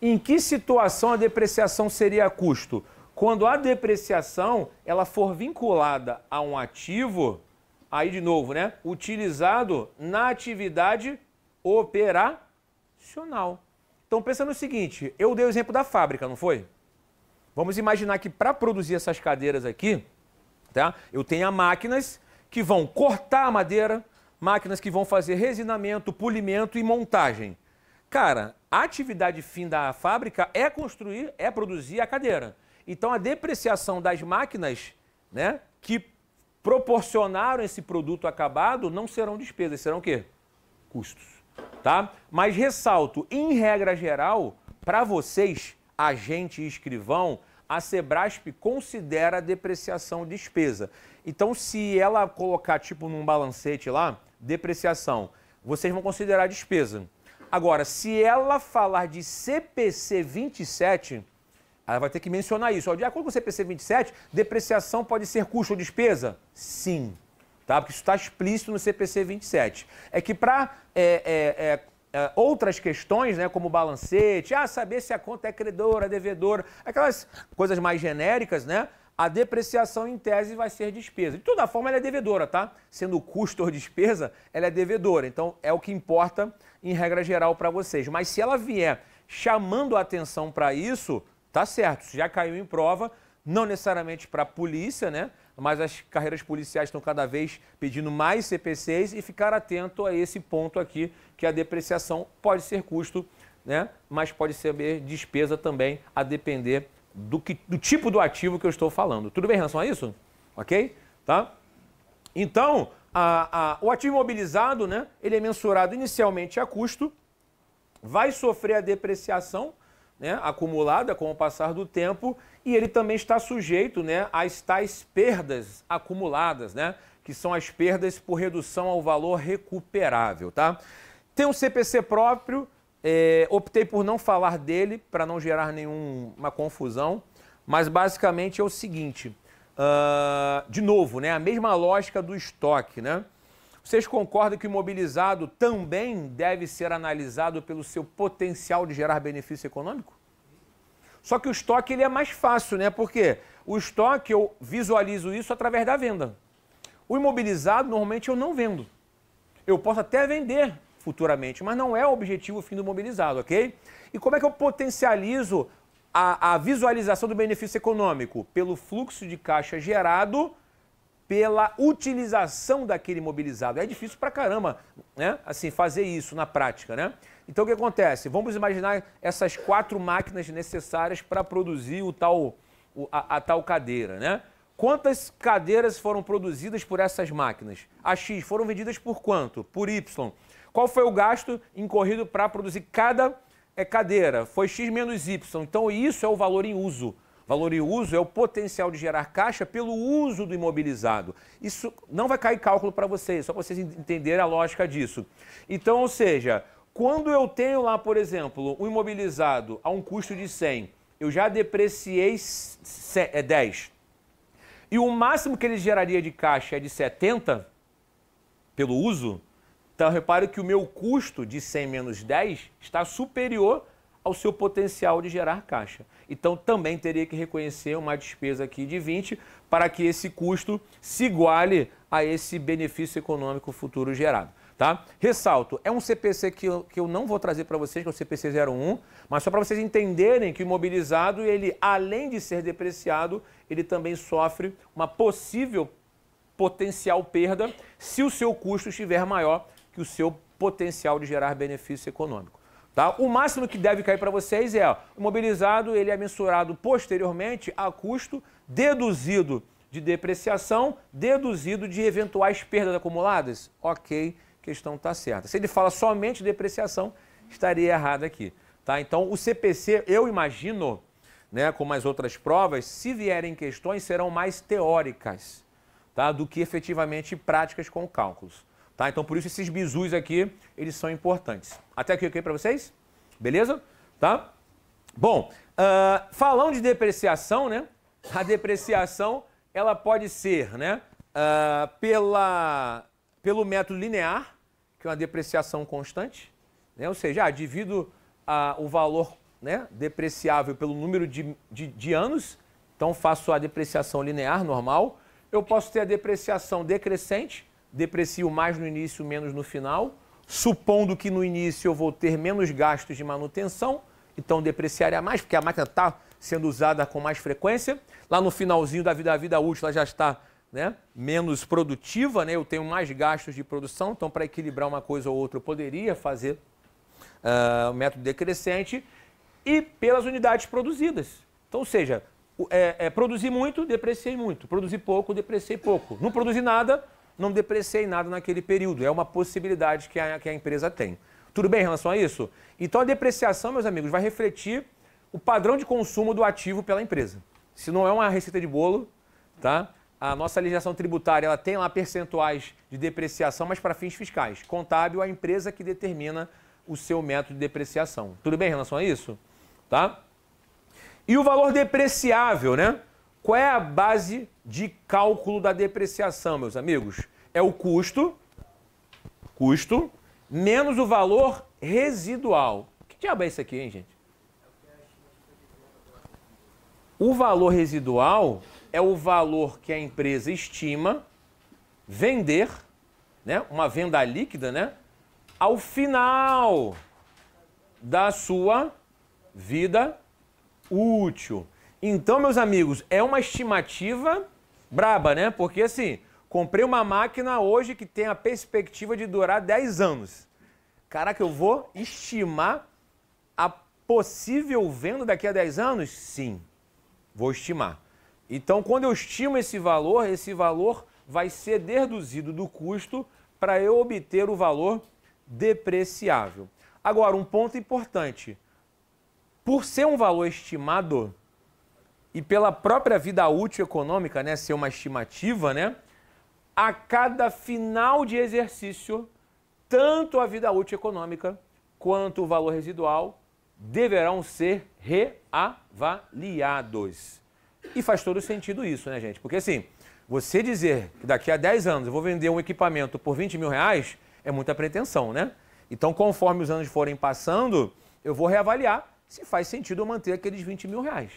Em que situação a depreciação seria custo? Quando a depreciação ela for vinculada a um ativo, aí de novo, né? Utilizado na atividade operacional. Então pensa no seguinte, eu dei o exemplo da fábrica, não foi? Vamos imaginar que para produzir essas cadeiras aqui, tá? Eu tenho máquinas que vão cortar a madeira, máquinas que vão fazer resinamento, polimento e montagem. Cara, a atividade fim da fábrica é construir, é produzir a cadeira. Então a depreciação das máquinas, né, que proporcionaram esse produto acabado não serão despesas, serão o quê? Custos, tá? Mas ressalto, em regra geral, para vocês, agente e escrivão, a Sebrasp considera a depreciação despesa. Então, se ela colocar tipo num balancete lá, depreciação, vocês vão considerar despesa. Agora, se ela falar de CPC 27, ela vai ter que mencionar isso. De acordo com o CPC 27, depreciação pode ser custo ou despesa? Sim, tá? Porque isso está explícito no CPC 27. É que para outras questões, né, como balancete, saber se a conta é credora, devedora, aquelas coisas mais genéricas, né? A depreciação, em tese, vai ser despesa. De toda forma, ela é devedora, tá? Sendo custo ou despesa, ela é devedora. Então, é o que importa em regra geral para vocês. Mas se ela vier chamando a atenção para isso, tá certo. Isso já caiu em prova, não necessariamente para a polícia, né? Mas as carreiras policiais estão cada vez pedindo mais CPCs e ficar atento a esse ponto aqui, que a depreciação pode ser custo, né? Mas pode ser despesa também, a depender do tipo do ativo que eu estou falando. Tudo bem em relação a isso? Ok? Tá? Então, o ativo imobilizado, né, ele é mensurado inicialmente a custo, vai sofrer a depreciação, né, acumulada com o passar do tempo, e ele também está sujeito, né, às tais perdas acumuladas, né, que são as perdas por redução ao valor recuperável. Tá? Tem um CPC próprio. Optei por não falar dele para não gerar nenhuma confusão, mas basicamente é o seguinte, de novo, né, a mesma lógica do estoque, né? Vocês concordam que o imobilizado também deve ser analisado pelo seu potencial de gerar benefício econômico? Só que o estoque ele é mais fácil, né? Porque o estoque eu visualizo isso através da venda. O imobilizado normalmente eu não vendo. Eu posso até vender futuramente, mas não é o objetivo fim do imobilizado, ok? E como é que eu potencializo a visualização do benefício econômico? Pelo fluxo de caixa gerado pela utilização daquele imobilizado. É difícil pra caramba, né? Assim, fazer isso na prática, né? Então o que acontece? Vamos imaginar essas 4 máquinas necessárias para produzir a tal cadeira, né? Quantas cadeiras foram produzidas por essas máquinas? A X foram vendidas por quanto? Por Y. Qual foi o gasto incorrido para produzir cada cadeira? Foi X menos Y. Então, isso é o valor em uso. Valor em uso é o potencial de gerar caixa pelo uso do imobilizado. Isso não vai cair cálculo para vocês, só para vocês entenderem a lógica disso. Então, ou seja, quando eu tenho lá, por exemplo, um imobilizado a um custo de 100, eu já depreciei 10. E o máximo que ele geraria de caixa é de 70 pelo uso. Então, repare que o meu custo de 100 menos 10 está superior ao seu potencial de gerar caixa. Então, também teria que reconhecer uma despesa aqui de 20 para que esse custo se iguale a esse benefício econômico futuro gerado. Tá? Ressalto, é um CPC que eu não vou trazer para vocês, que é o CPC 01, mas só para vocês entenderem que o imobilizado, ele, além de ser depreciado, ele também sofre uma possível potencial perda se o seu custo estiver maior que o seu potencial de gerar benefício econômico. Tá? O máximo que deve cair para vocês é, o imobilizado ele é mensurado posteriormente a custo deduzido de depreciação, deduzido de eventuais perdas acumuladas. Ok, questão está certa. Se ele fala somente depreciação, estaria errado aqui. Tá? Então, o CPC, eu imagino, né, como as outras provas, se vierem questões, serão mais teóricas, tá, do que efetivamente práticas com cálculos. Tá? Então, por isso, esses bizus aqui, eles são importantes. Até aqui, ok para vocês? Beleza? Tá? Bom, falando de depreciação, né? A depreciação, ela pode ser, né, pelo método linear, que é uma depreciação constante, né? Ou seja, divido o valor, né, depreciável pelo número de anos, então faço a depreciação linear, normal. Eu posso ter a depreciação decrescente, deprecio mais no início, menos no final, supondo que no início eu vou ter menos gastos de manutenção, então depreciaria mais, porque a máquina está sendo usada com mais frequência. Lá no finalzinho da vida útil ela já está, né, menos produtiva, né, eu tenho mais gastos de produção, então para equilibrar uma coisa ou outra eu poderia fazer o método decrescente e pelas unidades produzidas. Então, ou seja, produzir muito, depreciei muito, produzir pouco, depreciei pouco. Não produzi nada, não depreciei nada naquele período. É uma possibilidade que a empresa tem. Tudo bem em relação a isso? Então a depreciação, meus amigos, vai refletir o padrão de consumo do ativo pela empresa. Se não é uma receita de bolo, tá? A nossa legislação tributária ela tem lá percentuais de depreciação, mas para fins fiscais. Contábil, a empresa que determina o seu método de depreciação. Tudo bem em relação a isso? Tá? E o valor depreciável, né? Qual é a base de cálculo da depreciação, meus amigos? É o custo menos o valor residual. Que diabo é isso aqui, hein, gente? O valor residual é o valor que a empresa estima vender, né, uma venda líquida, né, ao final da sua vida útil. Então, meus amigos, é uma estimativa braba, né? Porque assim, comprei uma máquina hoje que tem a perspectiva de durar 10 anos. Caraca, eu vou estimar a possível venda daqui a 10 anos? Sim, vou estimar. Então, quando eu estimo esse valor vai ser deduzido do custo para eu obter o valor depreciável. Agora, um ponto importante. Por ser um valor estimado e pela própria vida útil econômica, né, ser uma estimativa, né, a cada final de exercício, tanto a vida útil econômica quanto o valor residual deverão ser reavaliados. E faz todo sentido isso, né, gente? Porque assim, você dizer que daqui a 10 anos eu vou vender um equipamento por 20 mil reais é muita pretensão, né? Então, conforme os anos forem passando, eu vou reavaliar se faz sentido eu manter aqueles 20 mil reais.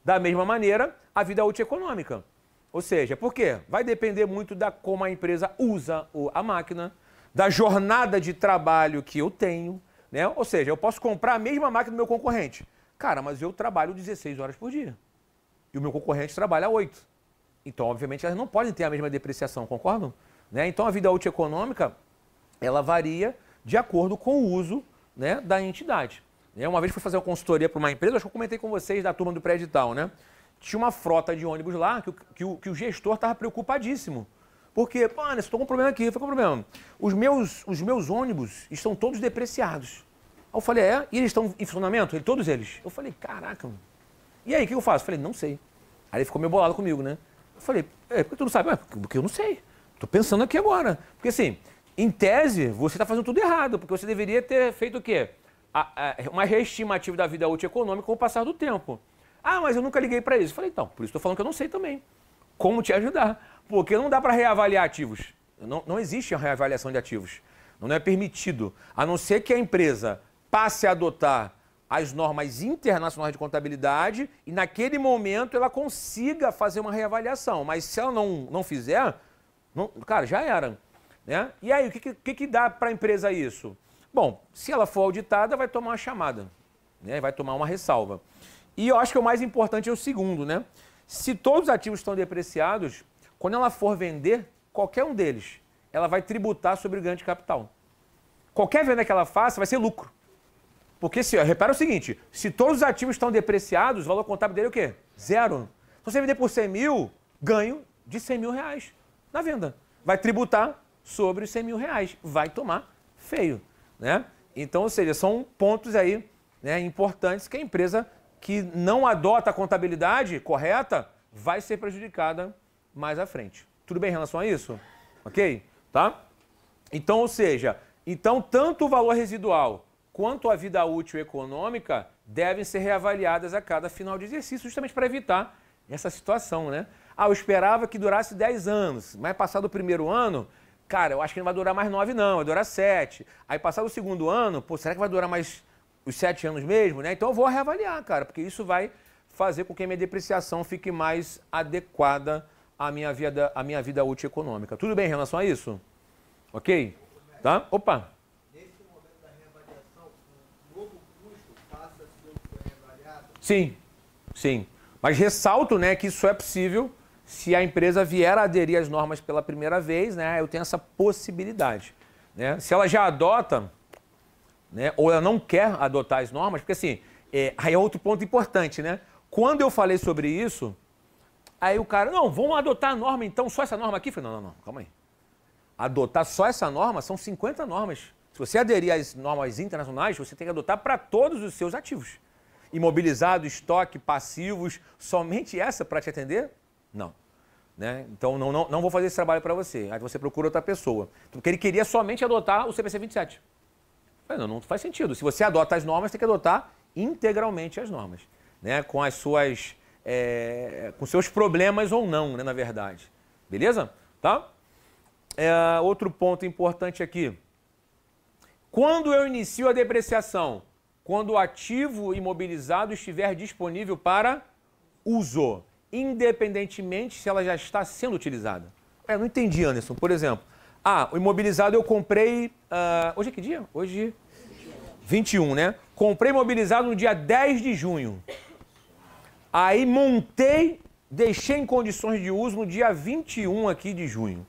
Da mesma maneira, a vida útil econômica. Ou seja, por quê? Vai depender muito da como a empresa usa a máquina, da jornada de trabalho que eu tenho, né? Ou seja, eu posso comprar a mesma máquina do meu concorrente. Cara, mas eu trabalho 16 horas por dia. E o meu concorrente trabalha 8. Então, obviamente, elas não podem ter a mesma depreciação, concordam? Né? Então, a vida útil econômica, ela varia de acordo com o uso, né, da entidade. Uma vez fui fazer uma consultoria para uma empresa, acho que eu comentei com vocês da turma do pré-edital, né? Tinha uma frota de ônibus lá que o gestor estava preocupadíssimo. Porque, pô, Anderson, estou com um problema aqui. Eu falei, qual é o problema? Os meus ônibus estão todos depreciados. Aí eu falei, E eles estão em funcionamento? Todos eles. Eu falei, caraca, mano. E aí, o que eu faço? Eu falei, não sei. Aí ele ficou meio bolado comigo, né? Eu falei, por que tu não sabe? Porque eu não sei. Estou pensando aqui agora. Porque assim, em tese, você está fazendo tudo errado. Porque você deveria ter feito o quê? Uma reestimativa da vida útil econômica com o passar do tempo. Ah, mas eu nunca liguei para isso. Eu falei, então, por isso estou falando que eu não sei também como te ajudar. Porque não dá para reavaliar ativos. Não existe a reavaliação de ativos. Não é permitido. A não ser que a empresa passe a adotar as normas internacionais de contabilidade e naquele momento ela consiga fazer uma reavaliação. Mas se ela não fizer, cara, já era. Né? E aí, o que dá para a empresa isso? Bom, se ela for auditada, vai tomar uma chamada, né? Vai tomar uma ressalva. E eu acho que o mais importante é o segundo, né? Se todos os ativos estão depreciados, quando ela for vender qualquer um deles, ela vai tributar sobre o ganho de capital. Qualquer venda que ela faça vai ser lucro. Porque, repara o seguinte, se todos os ativos estão depreciados, o valor contábil dele é o quê? 0. Então, se você vender por 100 mil, ganho de 100 mil reais na venda. Vai tributar sobre os 100 mil reais. Vai tomar feio. Né? Então, ou seja, são pontos aí, né, importantes que a empresa que não adota a contabilidade correta vai ser prejudicada mais à frente. Tudo bem em relação a isso? Ok? Tá? Então, ou seja, tanto o valor residual quanto a vida útil econômica devem ser reavaliadas a cada final de exercício, justamente para evitar essa situação, né? Ah, eu esperava que durasse 10 anos, mas passado o primeiro ano, cara, eu acho que não vai durar mais 9 não, vai durar 7. Aí passado o segundo ano, pô, será que vai durar mais os 7 anos mesmo, né? Então eu vou reavaliar, cara, porque isso vai fazer com que a minha depreciação fique mais adequada à minha vida útil econômica. Tudo bem em relação a isso? Ok? Tá? Opa! Nesse momento da reavaliação, o novo custo passa a ser o que foi reavaliado? Sim, sim. Mas ressalto, né, que isso é possível se a empresa vier a aderir às normas pela primeira vez, né, eu tenho essa possibilidade. Né? Se ela já adota, né, ou ela não quer adotar as normas, porque assim, aí é outro ponto importante, né? Quando eu falei sobre isso, aí o cara, não, vamos adotar a norma então, só essa norma aqui? Eu falei, não, calma aí. Adotar só essa norma são 50 normas. Se você aderir às normas internacionais, você tem que adotar para todos os seus ativos. Imobilizado, estoque, passivos, somente essa para te atender? Não. Né? Então, não vou fazer esse trabalho para você. Aí você procura outra pessoa. Porque ele queria somente adotar o CPC 27. Falei, não faz sentido. Se você adota as normas, tem que adotar integralmente as normas. Né? Com as suas... com seus problemas ou não, né, na verdade. Beleza? Tá? Outro ponto importante aqui. Quando eu inicio a depreciação? Quando o ativo imobilizado estiver disponível para uso, independentemente se ela já está sendo utilizada. Não entendi, Anderson. Por exemplo, o imobilizado eu comprei... hoje é que dia? Hoje... 21, né? Comprei imobilizado no dia 10 de junho. Aí montei, deixei em condições de uso no dia 21 aqui de junho.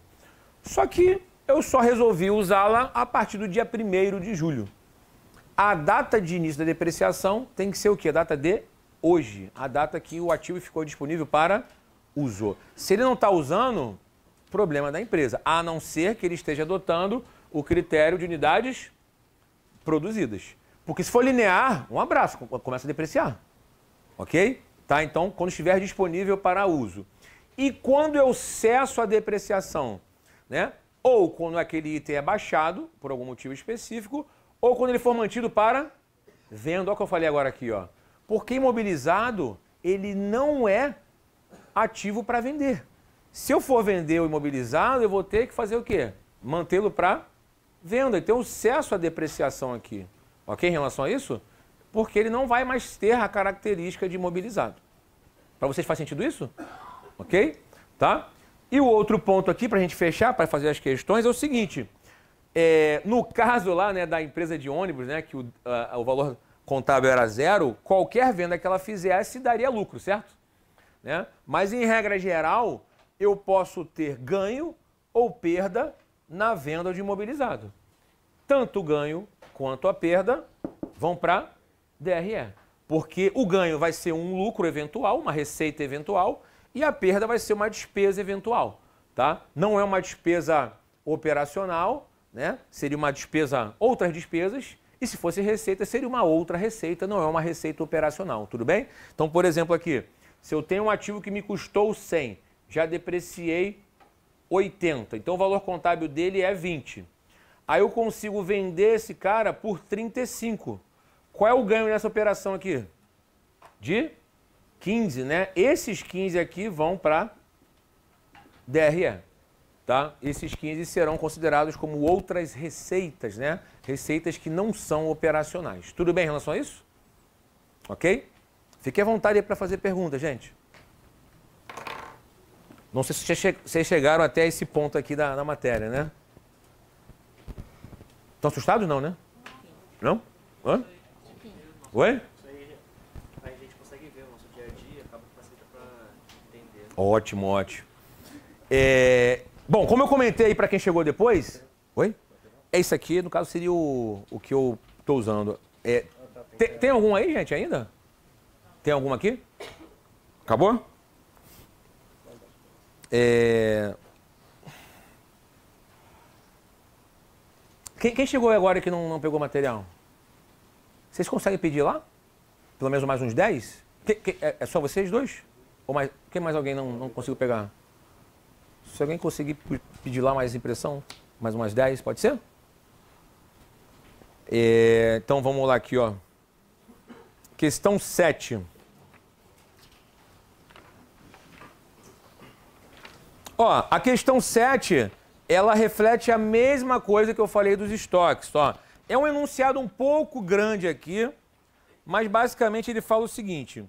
Só que eu só resolvi usá-la a partir do dia 1º de julho. A data de início da depreciação tem que ser o quê? A data de hoje. A data que o ativo ficou disponível para uso. Se ele não está usando, problema da empresa. A não ser que ele esteja adotando o critério de unidades produzidas. Porque se for linear, um abraço, começa a depreciar. Ok? Tá? Então, quando estiver disponível para uso. E quando eu cesso a depreciação, né? Ou quando aquele item é baixado, por algum motivo específico, ou quando ele for mantido para venda. Olha o que eu falei agora aqui, ó. Porque imobilizado, ele não é ativo para vender. Se eu for vender o imobilizado, eu vou ter que fazer o quê? Mantê-lo para venda. Então, eu cesso a depreciação aqui. Ok? Em relação a isso? Porque ele não vai mais ter a característica de imobilizado. Para vocês faz sentido isso? Ok? Tá? E o outro ponto aqui, para a gente fechar, para fazer as questões, é o seguinte. No caso lá, né, da empresa de ônibus, né, que o valor contábil era 0, qualquer venda que ela fizesse daria lucro, certo? Né? Mas, em regra geral, eu posso ter ganho ou perda na venda de imobilizado. Tanto o ganho quanto a perda vão para DRE. Porque o ganho vai ser um lucro eventual, uma receita eventual, e a perda vai ser uma despesa eventual. Tá? Não é uma despesa operacional, né? Seria uma despesa, outras despesas, e se fosse receita, seria uma outra receita, não é uma receita operacional, tudo bem? Então, por exemplo, aqui, se eu tenho um ativo que me custou 100, já depreciei 80, então o valor contábil dele é 20. Aí eu consigo vender esse cara por 35. Qual é o ganho nessa operação aqui? De 15, né? Esses 15 aqui vão para DRE, tá? Esses 15 serão considerados como outras receitas, né? Receitas que não são operacionais. Tudo bem em relação a isso? Ok? Fique à vontade aí para fazer perguntas, gente. Não sei se vocês chegaram até esse ponto aqui da matéria, né? Estão assustados? Não, né? Não? Hã? Oi? Isso aí a gente consegue ver o nosso dia a dia, acaba que facilita para entender. Ótimo, ótimo. Bom, como eu comentei aí para quem chegou depois... Oi? É isso aqui, no caso seria o que eu estou usando. Tem algum aí, gente, ainda? Tem algum aqui? Acabou? Quem chegou agora que não pegou material? Vocês conseguem pedir lá? Pelo menos mais uns 10? É só vocês dois? Ou mais, quem mais alguém não conseguiu pegar? Se alguém conseguir pedir lá mais impressão, mais umas 10, pode ser? Então vamos lá aqui, ó. Questão 7. Ó, a questão 7, ela reflete a mesma coisa que eu falei dos estoques, ó. É um enunciado um pouco grande aqui, mas basicamente ele fala o seguinte.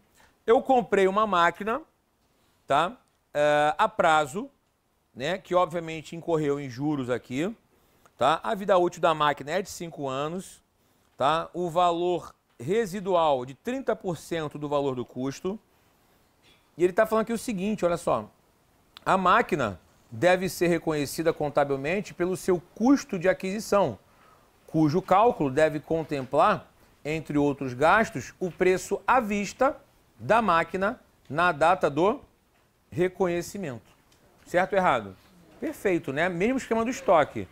Eu comprei uma máquina, tá? A prazo, né? Que obviamente incorreu em juros aqui, tá? A vida útil da máquina é de 5 anos, tá? O valor residual de 30% do valor do custo. E ele está falando aqui o seguinte, olha só. A máquina deve ser reconhecida contabilmente pelo seu custo de aquisição, cujo cálculo deve contemplar, entre outros gastos, o preço à vista da máquina na data do reconhecimento. Certo ou errado? Perfeito, né? Mesmo esquema do estoque.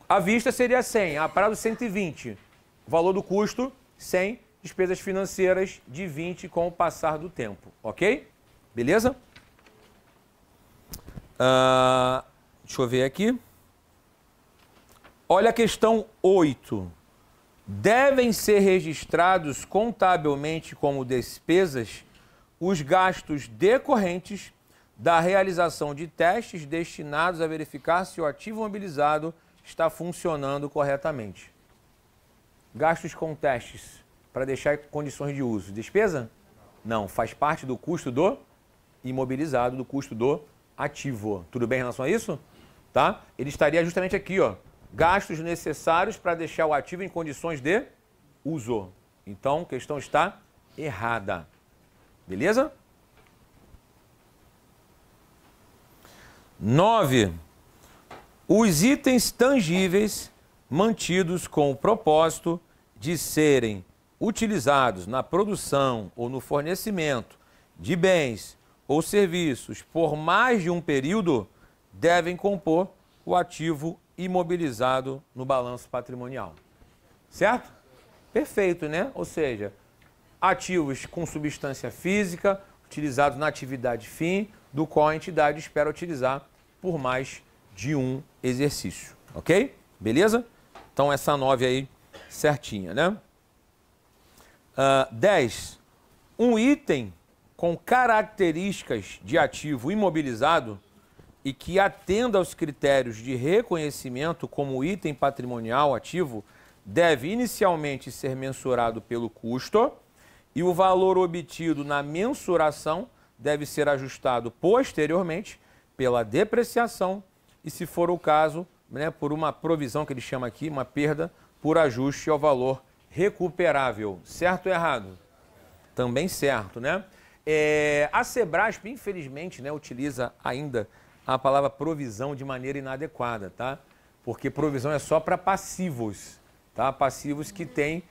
À vista seria 100, a prazo 120. O valor do custo, 100, despesas financeiras de 20 com o passar do tempo. Ok? Beleza? Deixa eu ver aqui. Olha a questão 8. Devem ser registrados contabilmente como despesas os gastos decorrentes da realização de testes destinados a verificar se o ativo mobilizado está funcionando corretamente. Gastos com testes para deixar condições de uso. Despesa? Não, faz parte do custo do imobilizado, do custo do ativo. Tudo bem em relação a isso? Tá? Ele estaria justamente aqui, ó. Gastos necessários para deixar o ativo em condições de uso. Então, a questão está errada. Beleza? 9. Os itens tangíveis mantidos com o propósito de serem utilizados na produção ou no fornecimento de bens ou serviços por mais de um período devem compor o ativo imobilizado no balanço patrimonial. Certo? Perfeito, né? Ou seja, ativos com substância física utilizados na atividade fim, do qual a entidade espera utilizar por mais de um exercício. Ok? Beleza? Então essa 9 aí certinha, né? 10. Um item com características de ativo imobilizado e que atenda aos critérios de reconhecimento como item patrimonial ativo deve inicialmente ser mensurado pelo custo e o valor obtido na mensuração deve ser ajustado posteriormente pela depreciação e, se for o caso, né, por uma provisão que ele chama aqui, uma perda por ajuste ao valor recuperável. Certo ou errado? Também certo, né? A Sebrasp, infelizmente, né, utiliza ainda a palavra provisão de maneira inadequada, tá? Porque provisão é só para passivos, tá? Passivos que têm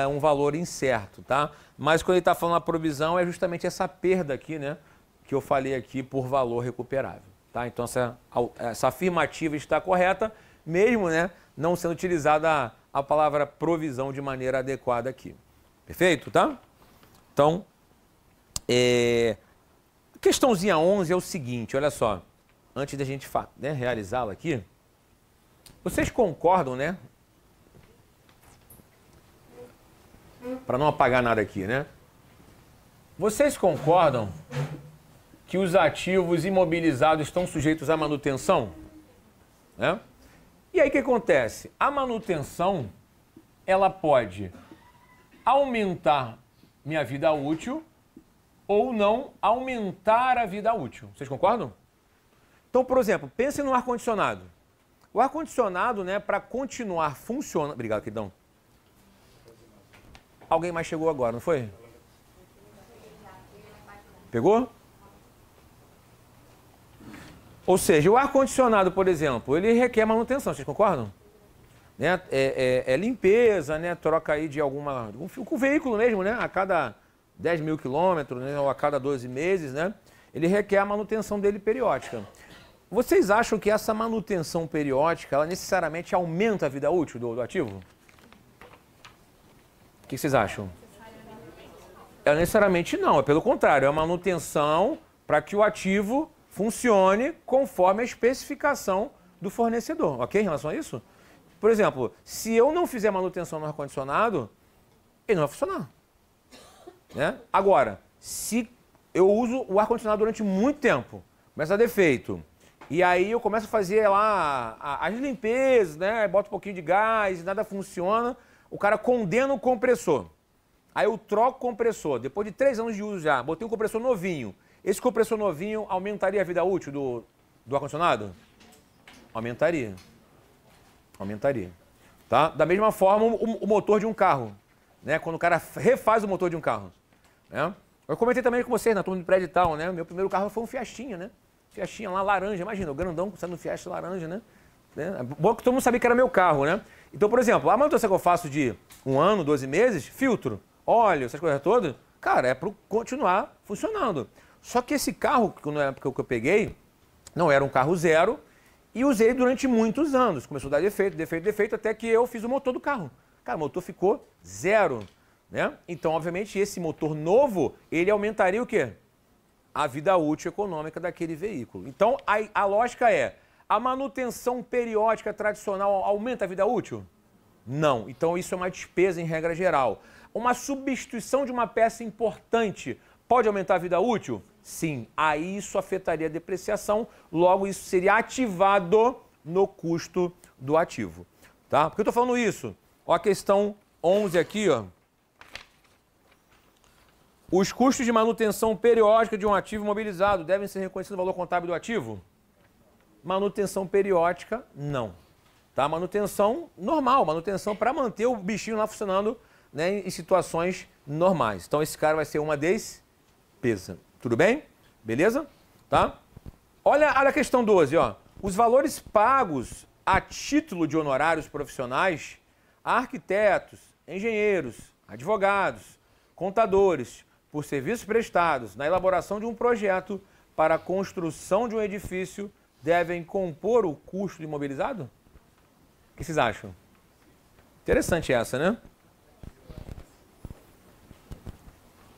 um valor incerto, tá? Mas quando ele está falando a provisão é justamente essa perda aqui, né? Que eu falei aqui por valor recuperável, tá? Então essa afirmativa está correta, mesmo, né, não sendo utilizada a palavra provisão de maneira adequada aqui. Perfeito, tá? Então, questãozinha 11 é o seguinte, olha só. Antes da gente realizá-la aqui, vocês concordam, né? Para não apagar nada aqui, né? Vocês concordam que os ativos imobilizados estão sujeitos à manutenção? Né? E aí o que acontece? A manutenção, ela pode aumentar minha vida útil ou não aumentar a vida útil. Vocês concordam? Então, por exemplo, pense no ar-condicionado. O ar-condicionado, né, para continuar funcionando... Obrigado, queridão. Alguém mais chegou agora, não foi? Pegou? Ou seja, o ar-condicionado, por exemplo, ele requer manutenção, vocês concordam? Né? Limpeza, né? Troca aí de com o veículo mesmo, né? A cada 10 mil quilômetros, né? Ou a cada 12 meses, né? Ele requer a manutenção dele periódica. Vocês acham que essa manutenção periódica, ela necessariamente aumenta a vida útil do ativo? O que vocês acham? Ela necessariamente não, é pelo contrário, é uma manutenção para que o ativo funcione conforme a especificação do fornecedor, ok? Em relação a isso? Por exemplo, se eu não fizer manutenção no ar-condicionado, ele não vai funcionar. Né? Agora, se eu uso o ar-condicionado durante muito tempo, começa a dar defeito, e aí eu começo a fazer lá as limpezas, né? Boto um pouquinho de gás, nada funciona, o cara condena o compressor. Aí eu troco o compressor, depois de 3 anos de uso já, botei um compressor novinho. Esse compressor novinho aumentaria a vida útil do ar-condicionado? Aumentaria. Aumentaria. Tá? Da mesma forma, o motor de um carro. Né? Quando o cara refaz o motor de um carro. Né? Eu comentei também com vocês na turma de prédio e tal, né? Meu primeiro carro foi um Fiestinha, né? Fiestinha lá, laranja. Imagina, o grandão saindo no Fiesta laranja, né? Bom que todo mundo sabia que era meu carro, né? Então, por exemplo, a manutenção que eu faço de 1 ano, 12 meses, filtro, óleo, essas coisas todas, cara, é para continuar funcionando. Só que esse carro, na época que eu peguei, não era um carro zero e usei durante muitos anos. Começou a dar defeito, até que eu fiz o motor do carro. Cara, o motor ficou zero, né? Então, obviamente, esse motor novo, ele aumentaria o quê? A vida útil econômica daquele veículo. Então, a lógica é, a manutenção periódica tradicional aumenta a vida útil? Não. Então, isso é uma despesa em regra geral. Uma substituição de uma peça importante pode aumentar a vida útil? Sim. Aí isso afetaria a depreciação, logo isso seria ativado no custo do ativo. Tá? Por que eu estou falando isso? Ó, a questão 11 aqui, ó. Os custos de manutenção periódica de um ativo imobilizado devem ser reconhecidos no valor contábil do ativo? Manutenção periódica, não. Tá? Manutenção normal, manutenção para manter o bichinho lá funcionando, né, em situações normais. Então esse cara vai ser uma despesa. Tudo bem? Beleza? Tá? Olha a questão 12, ó. Os valores pagos a título de honorários profissionais a arquitetos, engenheiros, advogados, contadores, por serviços prestados na elaboração de um projeto para a construção de um edifício devem compor o custo do imobilizado? O que vocês acham? Interessante essa, né?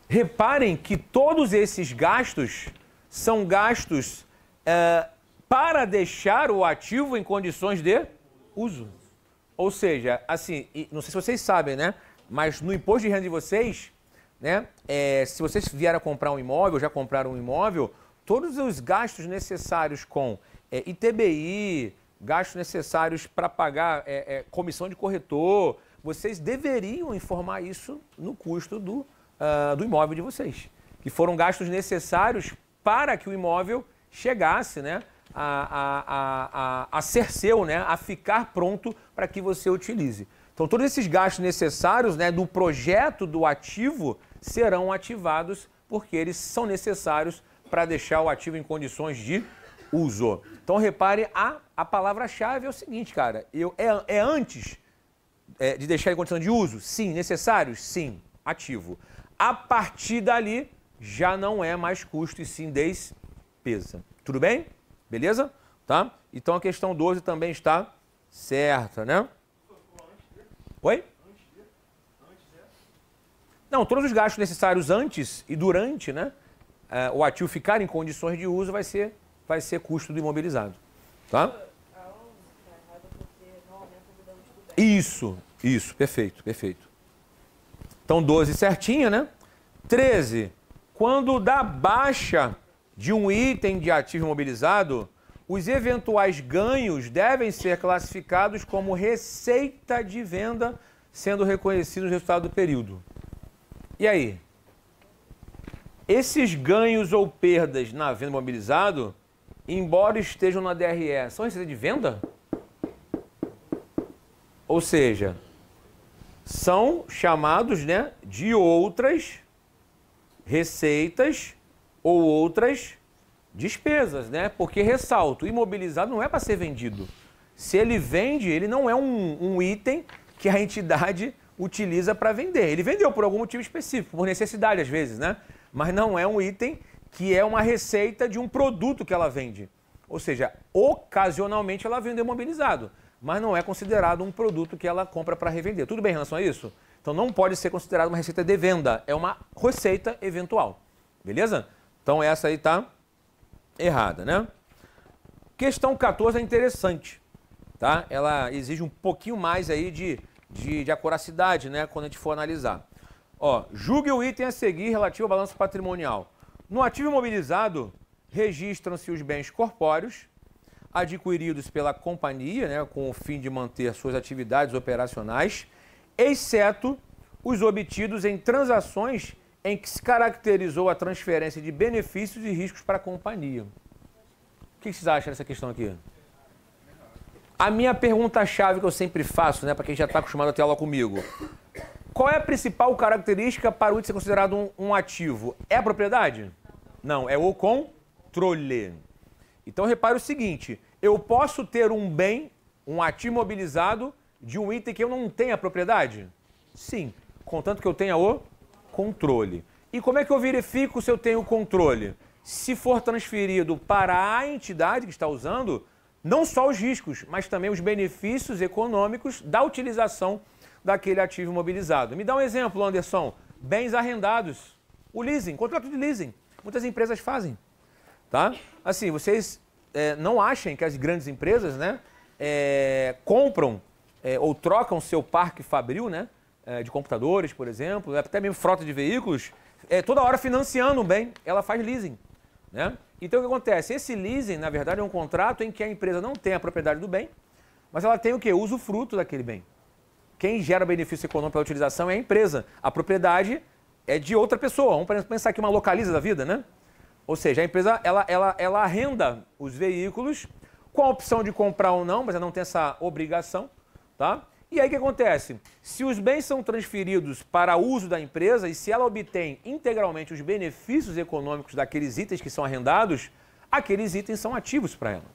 Reparem que todos esses gastos são gastos para deixar o ativo em condições de uso. Ou seja, assim, não sei se vocês sabem, né? Mas no imposto de renda de vocês, né? Se vocês vieram a comprar um imóvel, já compraram um imóvel, todos os gastos necessários com ITBI, gastos necessários para pagar comissão de corretor, vocês deveriam informar isso no custo do imóvel de vocês. Que foram gastos necessários para que o imóvel chegasse, né, a ser seu, né, a ficar pronto para que você utilize. Então, todos esses gastos necessários, né, do projeto do ativo serão ativados porque eles são necessários para deixar o ativo em condições de uso. Então, repare, a palavra-chave é o seguinte, cara, antes de deixar em condição de uso? Sim. Necessários? Sim. Ativo. A partir dali, já não é mais custo e sim despesa. Tudo bem? Beleza? Tá? Então, a questão 12 também está certa, né? Oi? Não, todos os gastos necessários antes e durante, né, o ativo ficar em condições de uso vai ser custo do imobilizado. Tá? Isso, perfeito. Então, 12 certinho, né? 13. Quando dá baixa de um item de ativo imobilizado, os eventuais ganhos devem ser classificados como receita de venda, sendo reconhecidos no resultado do período. E aí? Esses ganhos ou perdas na venda imobilizado, embora estejam na DRE, são receita de venda? Ou seja, são chamados, né, de outras receitas ou outras despesas, né? Porque, ressalto, o imobilizado não é para ser vendido. Se ele vende, ele não é um item que a entidade utiliza para vender. Ele vendeu por algum motivo específico, por necessidade às vezes, né? Mas não é um item que é uma receita de um produto que ela vende. Ou seja, ocasionalmente ela vende imobilizado, mas não é considerado um produto que ela compra para revender. Tudo bem em relação a isso? Então não pode ser considerado uma receita de venda, é uma receita eventual. Beleza? Então essa aí tá errada, né? Questão 14 é interessante, tá? Ela exige um pouquinho mais aí de acuracidade, né, quando a gente for analisar. Ó, julgue o item a seguir relativo ao balanço patrimonial. No ativo imobilizado, registram-se os bens corpóreos adquiridos pela companhia, né, com o fim de manter suas atividades operacionais, exceto os obtidos em transações em que se caracterizou a transferência de benefícios e riscos para a companhia. O que vocês acham dessa questão aqui? A minha pergunta-chave que eu sempre faço, né, para quem já está acostumado a ter aula comigo. Qual é a principal característica para o item ser considerado um ativo? É a propriedade? Não, é o controle. Então, repare o seguinte, eu posso ter um bem, um ativo imobilizado de um item que eu não tenha propriedade? Sim, contanto que eu tenha o controle. E como é que eu verifico se eu tenho o controle? Se for transferido para a entidade que está usando, não só os riscos, mas também os benefícios econômicos da utilização daquele ativo imobilizado. Me dá um exemplo, Anderson. Bens arrendados. O leasing, contrato de leasing. Muitas empresas fazem. Tá? Assim, vocês não achem que as grandes empresas, né, compram ou trocam seu parque fabril, né, de computadores, por exemplo, até mesmo frota de veículos, toda hora financiando um bem, ela faz leasing. Né? Então, o que acontece? Esse leasing, na verdade, é um contrato em que a empresa não tem a propriedade do bem, mas ela tem o quê? Usufruto daquele bem. quem gera benefício econômico pela utilização é a empresa. A propriedade é de outra pessoa. Vamos pensar aqui uma Localiza da vida, né? Ou seja, a empresa ela arrenda os veículos com a opção de comprar ou não, mas ela não tem essa obrigação, tá? E aí o que acontece? Se os bens são transferidos para uso da empresa e se ela obtém integralmente os benefícios econômicos daqueles itens que são arrendados, aqueles itens são ativos para ela,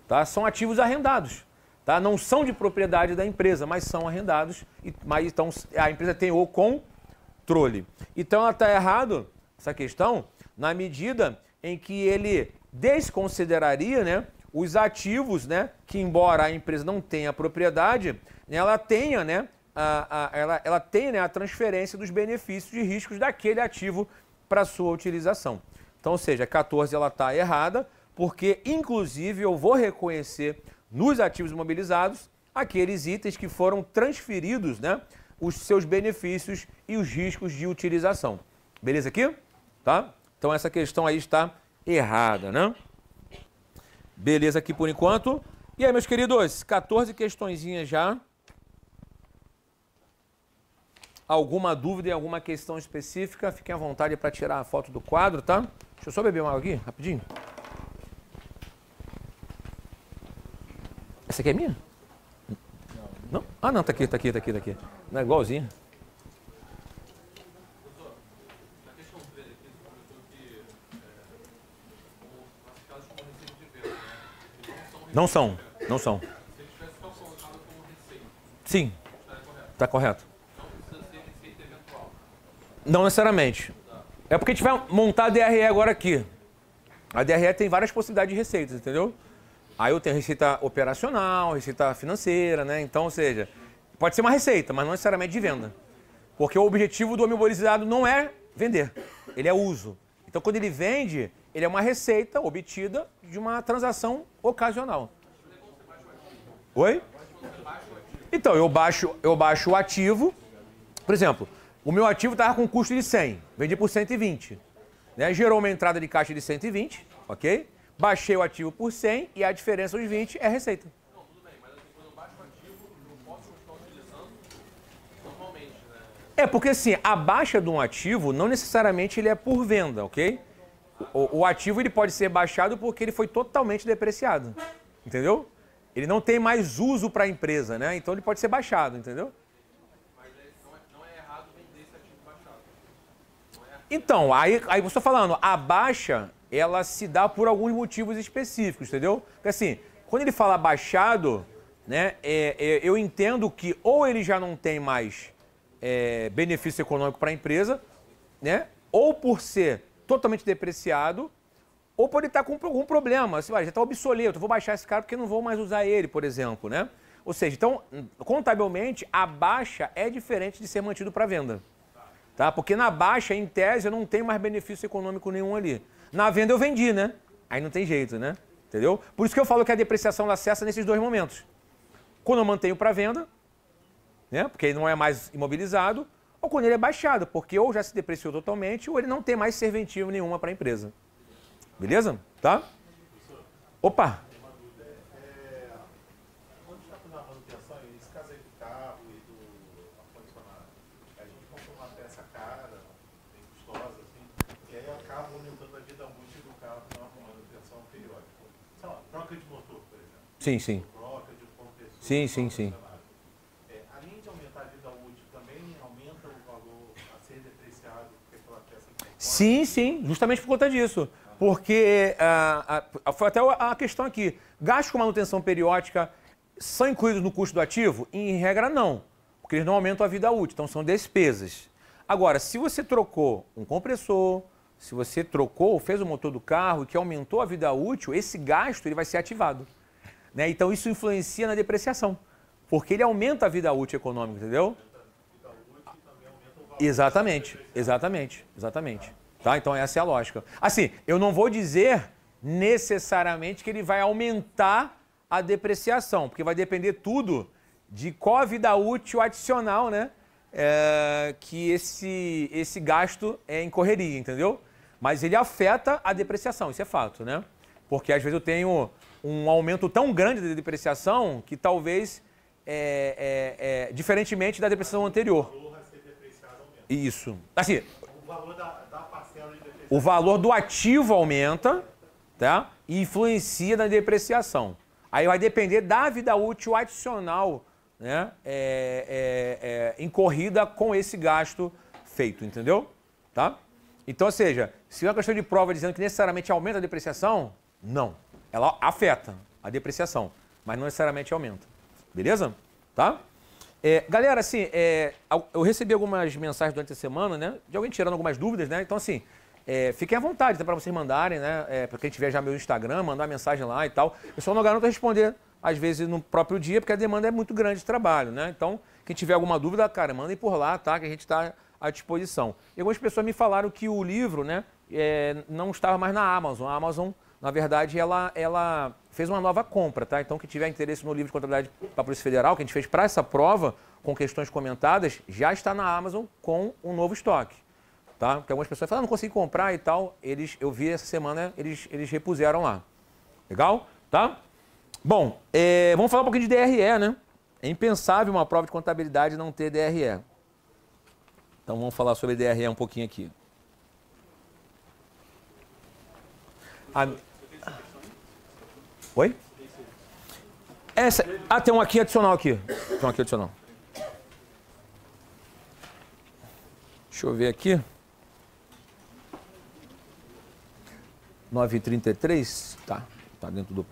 tá? São ativos arrendados, tá? Não são de propriedade da empresa, mas são arrendados, mas então a empresa tem o controle. Então ela está errado, essa questão, na medida em que ele desconsideraria, né, os ativos, né, que embora a empresa não tenha propriedade, ela tenha, né, ela tenha, né, a transferência dos benefícios e riscos daquele ativo para sua utilização. Então, ou seja, a 14 ela está errada, porque inclusive eu vou reconhecer nos ativos imobilizados aqueles itens que foram transferidos, né, os seus benefícios e os riscos de utilização. Beleza aqui? Tá? Então essa questão aí está errada, né? Beleza aqui por enquanto. E aí, meus queridos, 14 questõezinhas já. Alguma dúvida em alguma questão específica? Fiquem à vontade para tirar a foto do quadro, tá? Deixa eu só beber uma água aqui, rapidinho. Essa aqui é minha? Não? Ah, não, tá aqui. Não é igualzinho. Não são. Sim, está correto. Não necessariamente. É porque a gente vai montar a DRE agora aqui. A DRE tem várias possibilidades de receitas, entendeu? Aí eu tenho receita operacional, receita financeira, né? Então, ou seja, pode ser uma receita, mas não necessariamente de venda. Porque o objetivo do imobilizado não é vender, ele é uso. Então, quando ele vende, ele é uma receita obtida de uma transação ocasional. Oi? Então, eu baixo o ativo. Por exemplo, o meu ativo estava com custo de 100, vendi por 120. Né? Gerou uma entrada de caixa de 120, ok? Baixei o ativo por 100 e a diferença dos 20 é receita. Não, tudo bem, mas assim, quando eu baixo o ativo, eu posso continuar utilizando normalmente, né? É, porque assim, a baixa de um ativo não necessariamente ele é por venda, ok? O ativo ele pode ser baixado porque ele foi totalmente depreciado, entendeu? Ele não tem mais uso para a empresa, né? Então ele pode ser baixado, entendeu? Mas não é errado vender esse ativo baixado. Então, aí você está falando, a baixa, ela se dá por alguns motivos específicos, entendeu? Porque assim, quando ele fala baixado, né, eu entendo que ou ele já não tem mais benefício econômico para a empresa, né? Ou por ser totalmente depreciado, ou por ele estar com algum problema, assim, já está obsoleto, vou baixar esse cara porque não vou mais usar ele, por exemplo, né? Ou seja, então, contabilmente, a baixa é diferente de ser mantido para venda, tá? Porque na baixa, em tese, eu não tenho mais benefício econômico nenhum ali. Na venda eu vendi, né? Aí não tem jeito, né? Entendeu? Por isso que eu falo que a depreciação ela cessa nesses dois momentos. Quando eu mantenho para venda, né? Porque ele não é mais imobilizado, ou quando ele é baixado, porque ou já se depreciou totalmente, ou ele não tem mais serventia nenhuma para a empresa. Beleza? Tá? Opa! Quando está na manutenção, esse caso aí do carro e do ar-condicionado, a gente compra uma peça cara, bem custosa, assim, e aí acaba aumentando a vida útil do carro na manutenção periódica. Sei lá, troca de motor, por exemplo. Sim, sim. Troca de compressor. Sim. Além de aumentar a vida útil, também aumenta o valor a ser depreciado porque aquela peça que Sim, justamente por conta disso. Porque foi até a questão aqui. Gastos com manutenção periódica são incluídos no custo do ativo? Em regra, não. Porque eles não aumentam a vida útil, então são despesas. Agora, se você trocou um compressor, se você trocou ou fez o motor do carro que aumentou a vida útil, esse gasto ele vai ser ativado. Né? Então isso influencia na depreciação. Porque ele aumenta a vida útil econômica, entendeu? Exatamente. Tá? Então essa é a lógica. Assim, eu não vou dizer necessariamente que ele vai aumentar a depreciação, porque vai depender tudo de qual a vida útil adicional, né? Que esse gasto incorreria, entendeu? Mas ele afeta a depreciação, isso é fato, né? Porque às vezes eu tenho um aumento tão grande de depreciação que talvez diferentemente da depreciação anterior. O valor a ser depreciado aumenta. Isso. Assim, O valor da parcela de depreciação. o valor do ativo aumenta, tá? E influencia na depreciação. Aí vai depender da vida útil adicional, né? Incorrida com esse gasto feito, entendeu? Tá? Então, ou seja, se é uma questão de prova dizendo que necessariamente aumenta a depreciação, não. Ela afeta a depreciação, mas não necessariamente aumenta. Beleza? Tá? Galera, assim, eu recebi algumas mensagens durante a semana, né? De alguém tirando algumas dúvidas, né? Então, assim, fiquem à vontade, tá? Para vocês mandarem, né? Para quem tiver já meu Instagram, mandar mensagem lá e tal. Eu só não garanto responder, às vezes, no próprio dia, porque a demanda é muito grande de trabalho, né? Então, quem tiver alguma dúvida, cara, mandem por lá, tá? Que a gente está à disposição. E algumas pessoas me falaram que o livro, né? Não estava mais na Amazon. A Amazon, na verdade, ela fez uma nova compra, tá? Então, quem tiver interesse no livro de contabilidade para a Polícia Federal, que a gente fez para essa prova, com questões comentadas, já está na Amazon com um novo estoque, tá? Porque algumas pessoas falam, não consegui comprar e tal. Eu vi essa semana, eles repuseram lá. Legal? Tá? Bom, vamos falar um pouquinho de DRE, né? É impensável uma prova de contabilidade não ter DRE. Então, vamos falar sobre DRE um pouquinho aqui. Oi? Tem um aqui adicional aqui. Tem um aqui adicional. Deixa eu ver aqui. 9h33. Tá dentro do...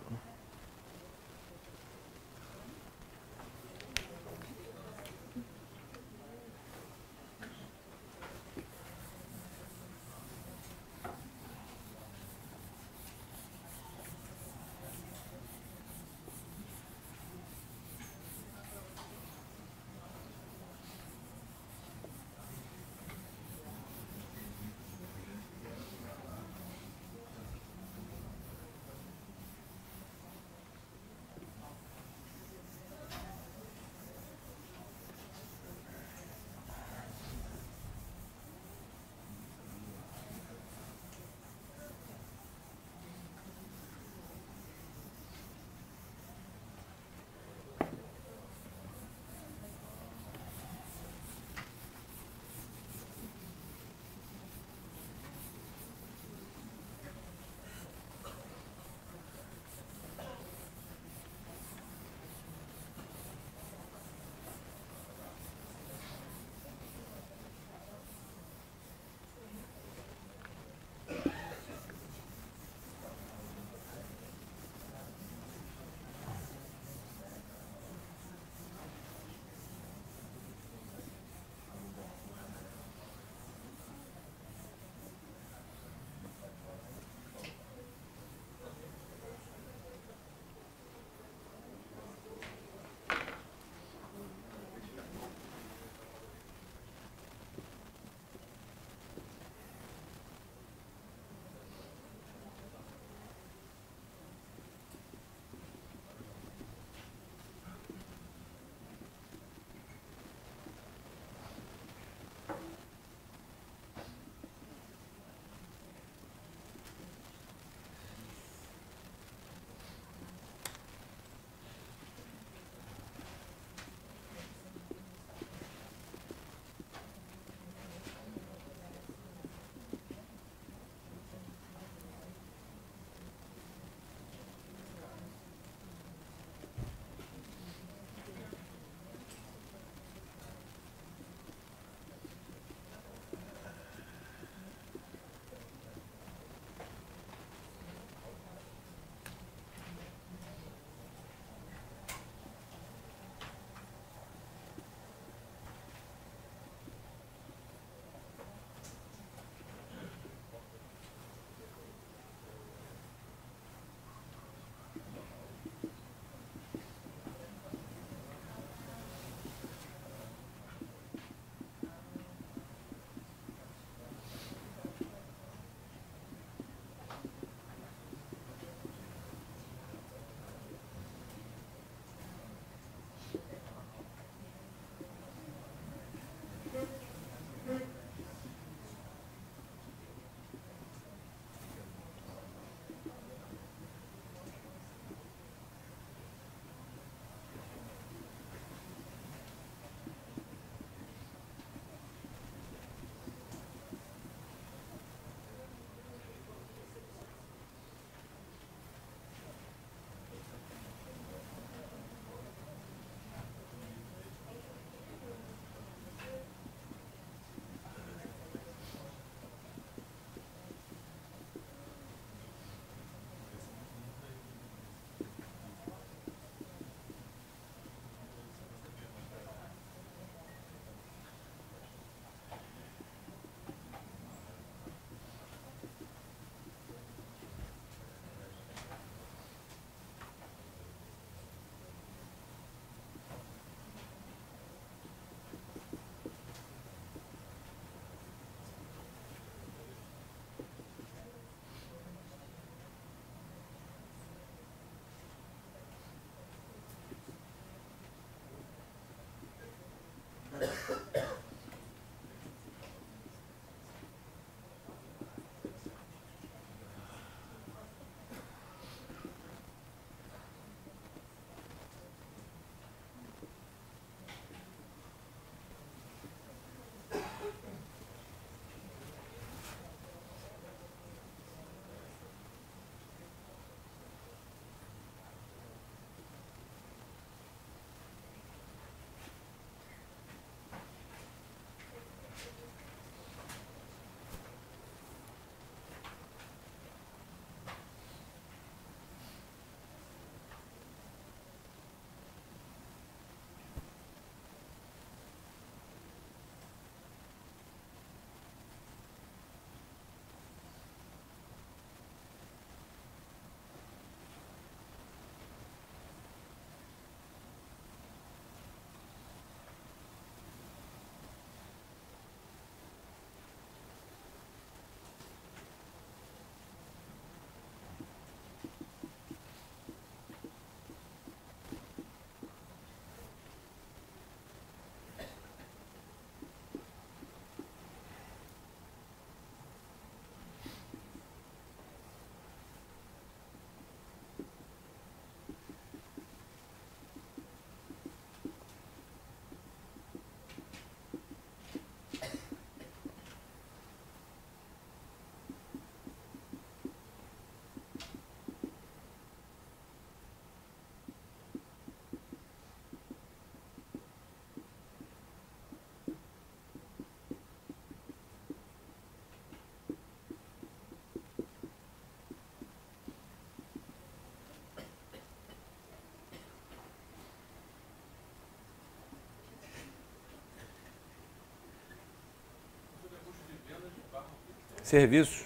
Serviços.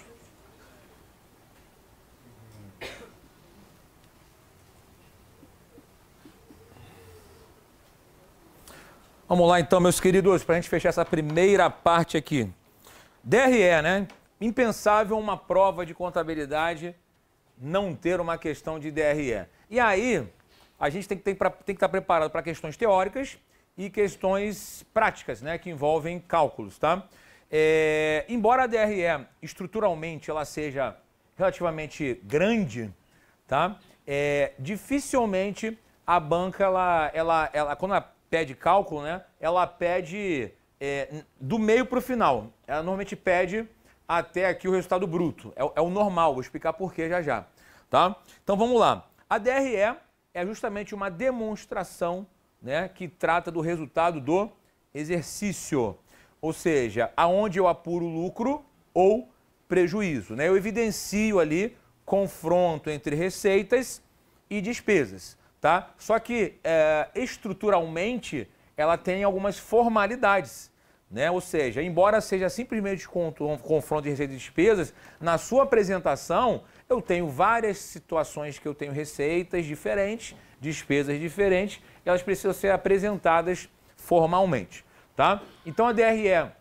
Vamos lá então, meus queridos, para a gente fechar essa primeira parte aqui. DRE, né? Impensável uma prova de contabilidade não ter uma questão de DRE. E aí, a gente tem que estar preparado para questões teóricas e questões práticas, né? Que envolvem cálculos, tá? Embora a DRE, estruturalmente, ela seja relativamente grande, tá? Dificilmente a banca, quando ela pede cálculo, né? Ela pede do meio para o final. Ela normalmente pede até aqui o resultado bruto. É o normal, vou explicar por quê já já. Tá? Então vamos lá. A DRE é justamente uma demonstração, né, que trata do resultado do exercício. Ou seja, aonde eu apuro lucro ou prejuízo. Né? Eu evidencio ali confronto entre receitas e despesas. Tá? Só que estruturalmente ela tem algumas formalidades, né? Ou seja, embora seja simplesmente confronto de receitas e despesas, na sua apresentação eu tenho várias situações que eu tenho receitas diferentes, despesas diferentes, e elas precisam ser apresentadas formalmente. Tá? Então a DRE é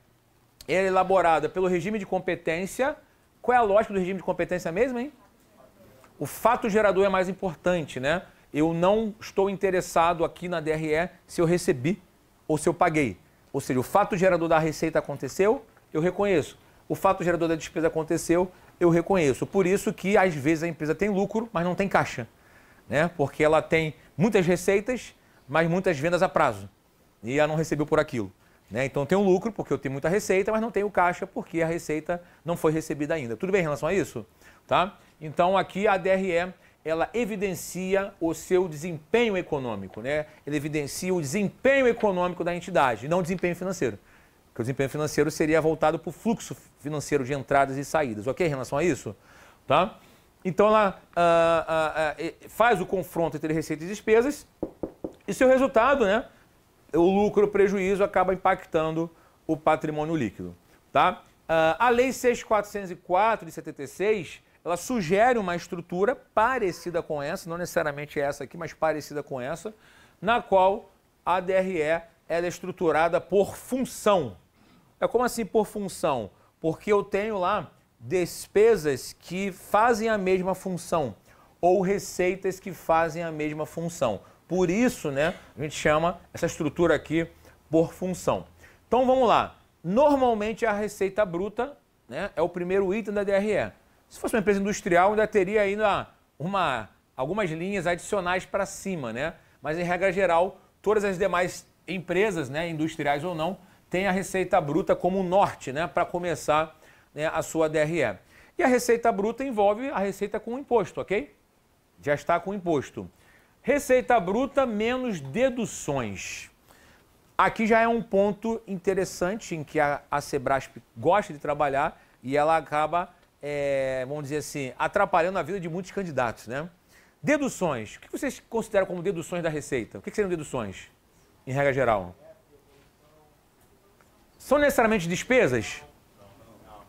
elaborada pelo regime de competência. Qual é a lógica do regime de competência mesmo, hein? O fato gerador é mais importante, né? Eu não estou interessado aqui na DRE se eu recebi ou se eu paguei. Ou seja, o fato gerador da receita aconteceu, eu reconheço. O fato gerador da despesa aconteceu, eu reconheço. Por isso que, às vezes, a empresa tem lucro, mas não tem caixa. Né? Porque ela tem muitas receitas, mas muitas vendas a prazo. E ela não recebeu por aquilo. Né? Então, tem um lucro, porque eu tenho muita receita, mas não tenho caixa, porque a receita não foi recebida ainda. Tudo bem em relação a isso? Tá? Então, aqui a DRE... ela evidencia o seu desempenho econômico, né? Ele evidencia o desempenho econômico da entidade, não o desempenho financeiro. Porque o desempenho financeiro seria voltado para o fluxo financeiro de entradas e saídas, ok? Em relação a isso, tá? Então, ela faz o confronto entre receitas e despesas e seu resultado, né? O lucro, o prejuízo acaba impactando o patrimônio líquido, tá? A Lei 6.404 de 76... ela sugere uma estrutura parecida com essa, não necessariamente essa aqui, mas parecida com essa, na qual a DRE ela é estruturada por função. Como assim por função? Porque eu tenho lá despesas que fazem a mesma função ou receitas que fazem a mesma função. Por isso, né, a gente chama essa estrutura aqui por função. Então vamos lá. Normalmente a receita bruta, né, é o primeiro item da DRE. Se fosse uma empresa industrial, ainda teria ainda algumas linhas adicionais para cima, né? Mas, em regra geral, todas as demais empresas, né, industriais ou não, têm a receita bruta como norte, né, para começar, né, a sua DRE. E a receita bruta envolve a receita com imposto, ok? Já está com imposto. Receita bruta menos deduções. Aqui já é um ponto interessante em que a Sebrasp gosta de trabalhar e ela acaba... vamos dizer assim, atrapalhando a vida de muitos candidatos, né? Deduções. O que vocês consideram como deduções da receita? O que seriam deduções, em regra geral? São necessariamente despesas?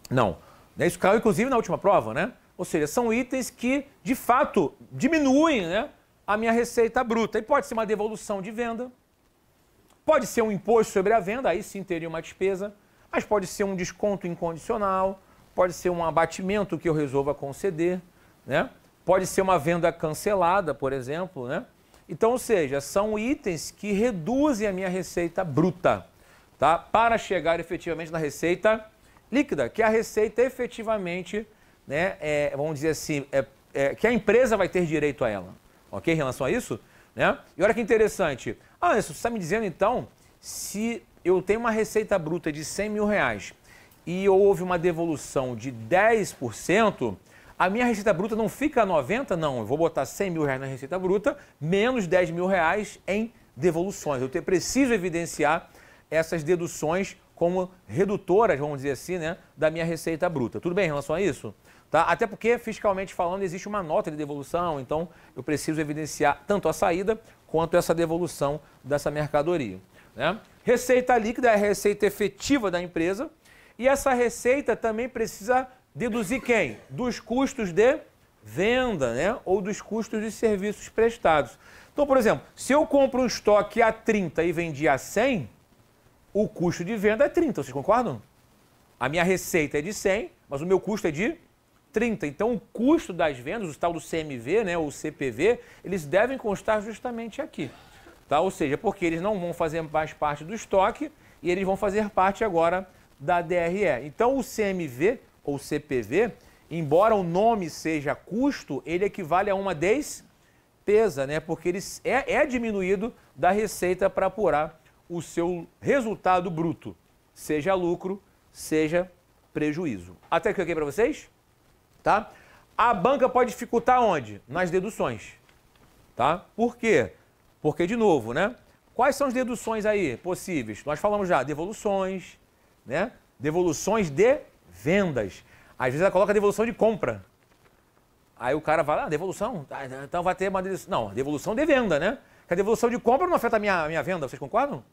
Não. Isso caiu, inclusive, na última prova, né? Ou seja, são itens que, de fato, diminuem, né, a minha receita bruta. E pode ser uma devolução de venda, pode ser um imposto sobre a venda, aí sim teria uma despesa, mas pode ser um desconto incondicional, pode ser um abatimento que eu resolva conceder, né? Pode ser uma venda cancelada, por exemplo, né? Então, ou seja, são itens que reduzem a minha receita bruta, tá? Para chegar efetivamente na receita líquida, que é a receita efetivamente, né, vamos dizer assim, que a empresa vai ter direito a ela, ok? Em relação a isso, né? E olha que interessante. Isso você está me dizendo, então, se eu tenho uma receita bruta de 100 mil reais e houve uma devolução de 10%, a minha receita bruta não fica a 90%, não. Eu vou botar 100 mil reais na receita bruta, menos 10 mil reais em devoluções. Eu preciso evidenciar essas deduções como redutoras, vamos dizer assim, né, da minha receita bruta. Tudo bem em relação a isso? Tá? Até porque, fiscalmente falando, existe uma nota de devolução, então eu preciso evidenciar tanto a saída quanto essa devolução dessa mercadoria, né? Receita líquida é a receita efetiva da empresa, e essa receita também precisa Deduzir quem? Dos custos de venda, né? Ou dos custos de serviços prestados. Então, por exemplo, se eu compro um estoque a 30 e vendi a 100, o custo de venda é 30, vocês concordam? A minha receita é de 100, mas o meu custo é de 30. Então, o custo das vendas, o tal do CMV, né, ou CPV, eles devem constar justamente aqui. Tá? Ou seja, porque eles não vão fazer mais parte do estoque e eles vão fazer parte agora da DRE. Então, o CMV, ou CPV, embora o nome seja custo, ele equivale a uma despesa, né? Porque ele é diminuído da receita para apurar o seu resultado bruto, seja lucro, seja prejuízo. Até aqui ok para vocês? Tá? A banca pode dificultar onde? Nas deduções. Tá? Por quê? Porque, de novo, né? Quais são as deduções aí possíveis? Nós falamos já, devoluções, né? Devoluções de vendas. Às vezes ela coloca devolução de compra. Aí o cara vai, devolução? Então vai ter uma devolução. Não, devolução de venda, né? Porque a devolução de compra não afeta a minha venda, vocês concordam?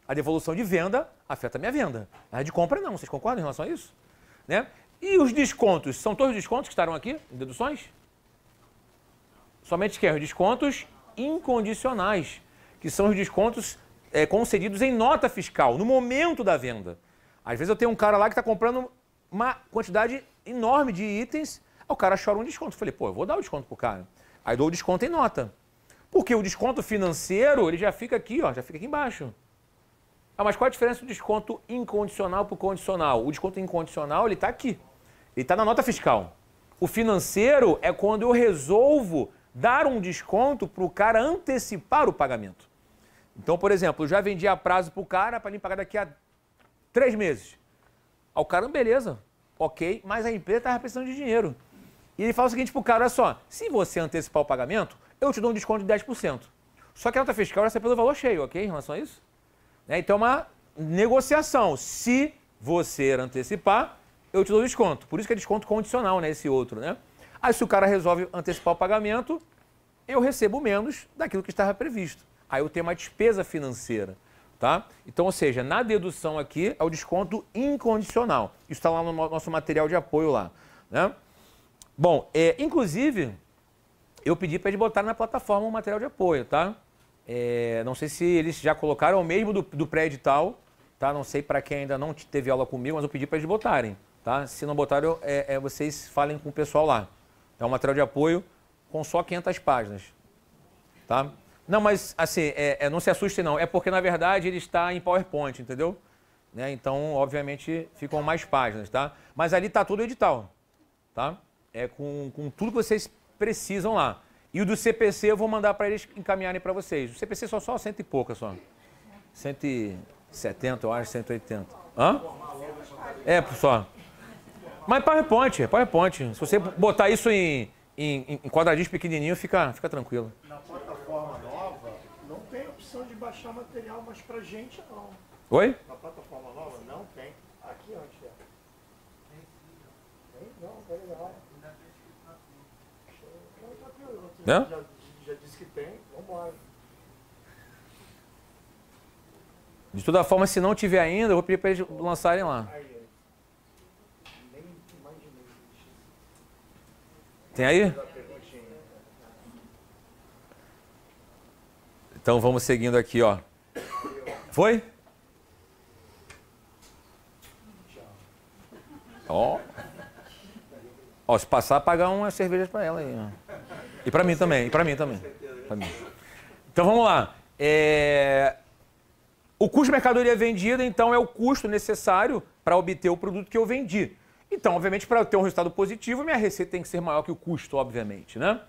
A devolução de venda afeta a minha venda. A de compra não, vocês concordam em relação a isso? Né? E os descontos? São todos os descontos que estarão aqui em deduções? Somente quem? Os descontos incondicionais, que são os descontos concedidos em nota fiscal, no momento da venda. Às vezes eu tenho um cara lá que está comprando uma quantidade enorme de itens, o cara chora um desconto. Eu falei, pô, eu vou dar o desconto pro cara. Aí dou o desconto em nota. Porque o desconto financeiro, ele já fica aqui, ó, já fica aqui embaixo. Ah, mas qual a diferença do desconto incondicional para o condicional? O desconto incondicional, ele está aqui. Ele está na nota fiscal. O financeiro é quando eu resolvo dar um desconto para o cara antecipar o pagamento. Então, por exemplo, eu já vendi a prazo para o cara para ele pagar daqui a 3 meses. Aí o cara, beleza, ok, mas a empresa estava precisando de dinheiro. E ele fala o seguinte para o cara, olha só, se você antecipar o pagamento, eu te dou um desconto de 10%. Só que a nota fiscal vai ser pelo valor cheio, ok, em relação a isso? Então é uma negociação. Se você antecipar, eu te dou desconto. Por isso que é desconto condicional, né? Esse outro, né? Aí se o cara resolve antecipar o pagamento, eu recebo menos daquilo que estava previsto. Aí eu tenho uma despesa financeira, tá? Então, ou seja, na dedução aqui é o desconto incondicional. Isso está lá no nosso material de apoio lá, né? Bom, inclusive, eu pedi para eles botarem na plataforma o material de apoio, tá? Não sei se eles já colocaram o mesmo do pré-edital, tá? Não sei para quem ainda não teve aula comigo, mas eu pedi para eles botarem, tá? Se não botaram, vocês falem com o pessoal lá. É um material de apoio com só 500 páginas, tá? Não, mas assim, não se assustem não, é porque na verdade ele está em PowerPoint, entendeu? Né? Então, obviamente, ficam mais páginas, tá? Mas ali está todo o edital, tá? Com tudo que vocês precisam lá. E o do CPC eu vou mandar para eles encaminharem para vocês. O CPC só 100 e pouca só. 170, eu acho, 180. Hã? Só. Mas PowerPoint. Se você botar isso em quadradinhos pequenininho, fica tranquilo. Na plataforma nova, não tem opção de baixar material, mas pra gente não. Oi? Na plataforma nova, não tem. Aqui onde é? Tem? Não, tá legal. Não? Já disse que tem, vamos embora. De toda forma, se não tiver ainda, eu vou pedir para eles lançarem lá. Nem imaginei. Tem aí? Então vamos seguindo aqui, ó. Foi? Ó. Ó, se passar, pagar umas cervejas para ela aí, ó. E para mim também, Pra mim. Então vamos lá. O custo de mercadoria vendida, então, é o custo necessário para obter o produto que eu vendi. Então, obviamente, para eu ter um resultado positivo, minha receita tem que ser maior que o custo, obviamente, né?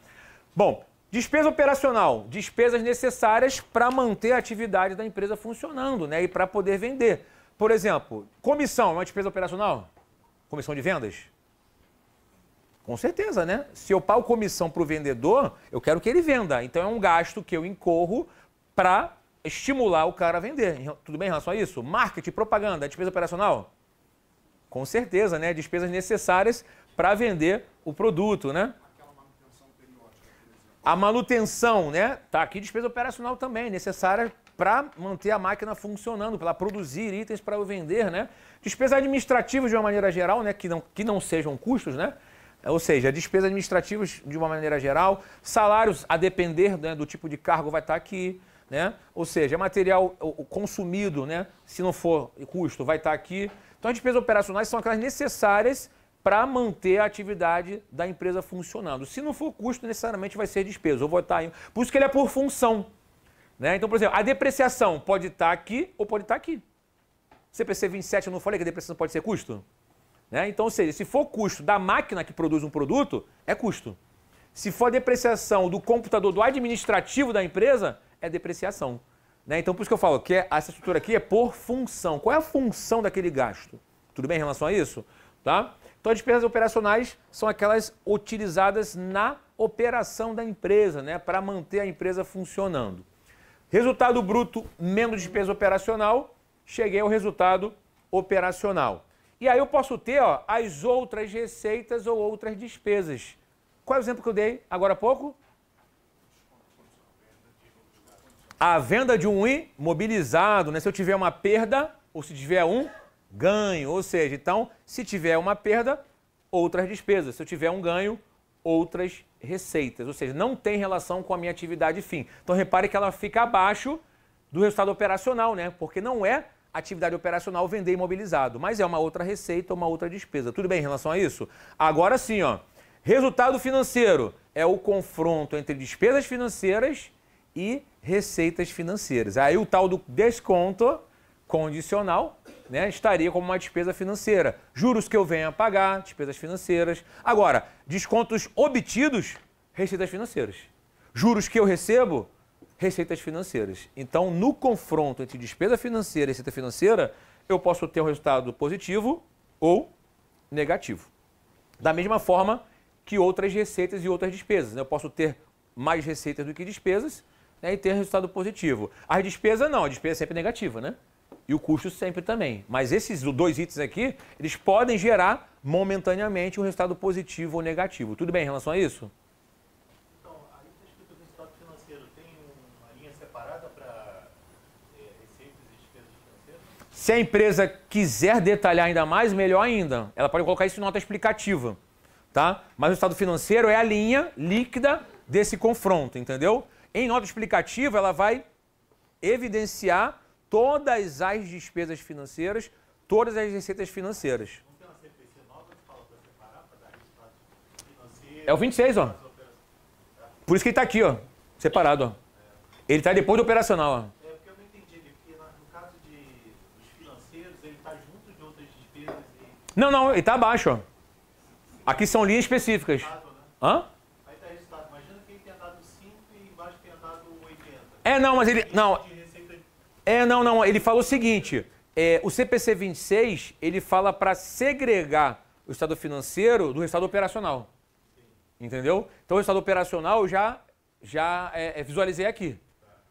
Bom, despesa operacional, despesas necessárias para manter a atividade da empresa funcionando, né? E para poder vender. Por exemplo, comissão é uma despesa operacional? Comissão de vendas? Com certeza, né? Se eu pago comissão para o vendedor, eu quero que ele venda. Então é um gasto que eu incorro para estimular o cara a vender. Tudo bem em relação a isso? Marketing, propaganda, despesa operacional? Com certeza, né? Despesas necessárias para vender o produto, né? Aquela manutenção periódica, por exemplo. A manutenção, né? Tá aqui despesa operacional também, necessária para manter a máquina funcionando, para produzir itens para eu vender, né? Despesas administrativas de uma maneira geral, né? Que não sejam custos, né? Ou seja, despesas administrativas de uma maneira geral, salários a depender, né, do tipo de cargo vai estar aqui, né? Ou seja, material consumido, né? Se não for custo, vai estar aqui. Então as despesas operacionais são aquelas necessárias para manter a atividade da empresa funcionando. Se não for custo, necessariamente vai ser despesa. Eu vou estar aí. Por isso que ele é por função, né? Então, por exemplo, a depreciação pode estar aqui ou pode estar aqui. CPC 27, eu não falei que a depreciação pode ser custo? Né? Então, ou seja, se for custo da máquina que produz um produto, é custo. Se for a depreciação do computador do administrativo da empresa, é depreciação. Né? Então, por isso que eu falo que essa estrutura aqui é por função. Qual é a função daquele gasto? Tudo bem em relação a isso? Tá? Então, as despesas operacionais são aquelas utilizadas na operação da empresa, né? Para manter a empresa funcionando. Resultado bruto menos despesa operacional, cheguei ao resultado operacional. E aí eu posso ter, ó, as outras receitas ou outras despesas. Qual é o exemplo que eu dei agora há pouco? A venda de um imobilizado, né? Se eu tiver uma perda ou se tiver um ganho. Ou seja, então, se tiver uma perda, outras despesas. Se eu tiver um ganho, outras receitas. Ou seja, não tem relação com a minha atividade fim. Então, repare que ela fica abaixo do resultado operacional, né? Porque não é atividade operacional vender imobilizado, mas é uma outra receita ou uma outra despesa. Tudo bem em relação a isso? Agora sim, ó. Resultado financeiro é o confronto entre despesas financeiras e receitas financeiras. Aí o tal do desconto condicional, né, estaria como uma despesa financeira. Juros que eu venha a pagar, despesas financeiras. Agora, descontos obtidos, receitas financeiras. Juros que eu recebo, receitas financeiras. Então, no confronto entre despesa financeira e receita financeira, eu posso ter um resultado positivo ou negativo. Da mesma forma que outras receitas e outras despesas. Eu posso ter mais receitas do que despesas, né, e ter resultado positivo. A despesa não, a despesa é sempre negativa, né? E o custo sempre também. Mas esses dois itens aqui, eles podem gerar momentaneamente um resultado positivo ou negativo. Tudo bem em relação a isso? Então, aí está escrito o resultado financeiro. Tem uma linha separada para receitas e despesas financeiras? Se a empresa quiser detalhar ainda mais, melhor ainda. Ela pode colocar isso em nota explicativa, tá? Mas o resultado financeiro é a linha líquida desse confronto, entendeu? Em nota explicativa, ela vai evidenciar todas as despesas financeiras, todas as receitas financeiras. Não tem uma CPC nova que fala para separar, para dar resultado financeiro? É o 26, ó. Por isso que ele está aqui, ó, separado, ó. Ele está depois do operacional, ó. É porque eu não entendi, porque no caso dos financeiros, ele está junto de outras despesas e... Não, ele está abaixo, ó. Aqui são linhas específicas. Né? Hã? Aí está resultado. Imagina que ele tenha dado 5 e embaixo tenha dado 80. Não, mas ele... Não, De receita... não, ele falou o seguinte, o CPC 26, ele fala para segregar o estado financeiro do resultado operacional. Sim. Entendeu? Então, o resultado operacional eu já visualizei aqui.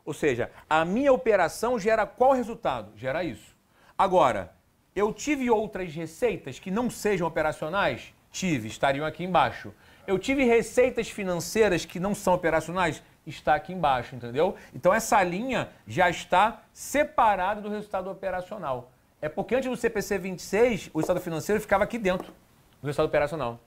Ou seja, a minha operação gera qual resultado? Gera isso. Agora, eu tive outras receitas que não sejam operacionais? Tive, estariam aqui embaixo. Eu tive receitas financeiras que não são operacionais? Está aqui embaixo, entendeu? Então essa linha já está separada do resultado operacional. É porque antes do CPC 26, o resultado financeiro ficava aqui dentro do resultado operacional.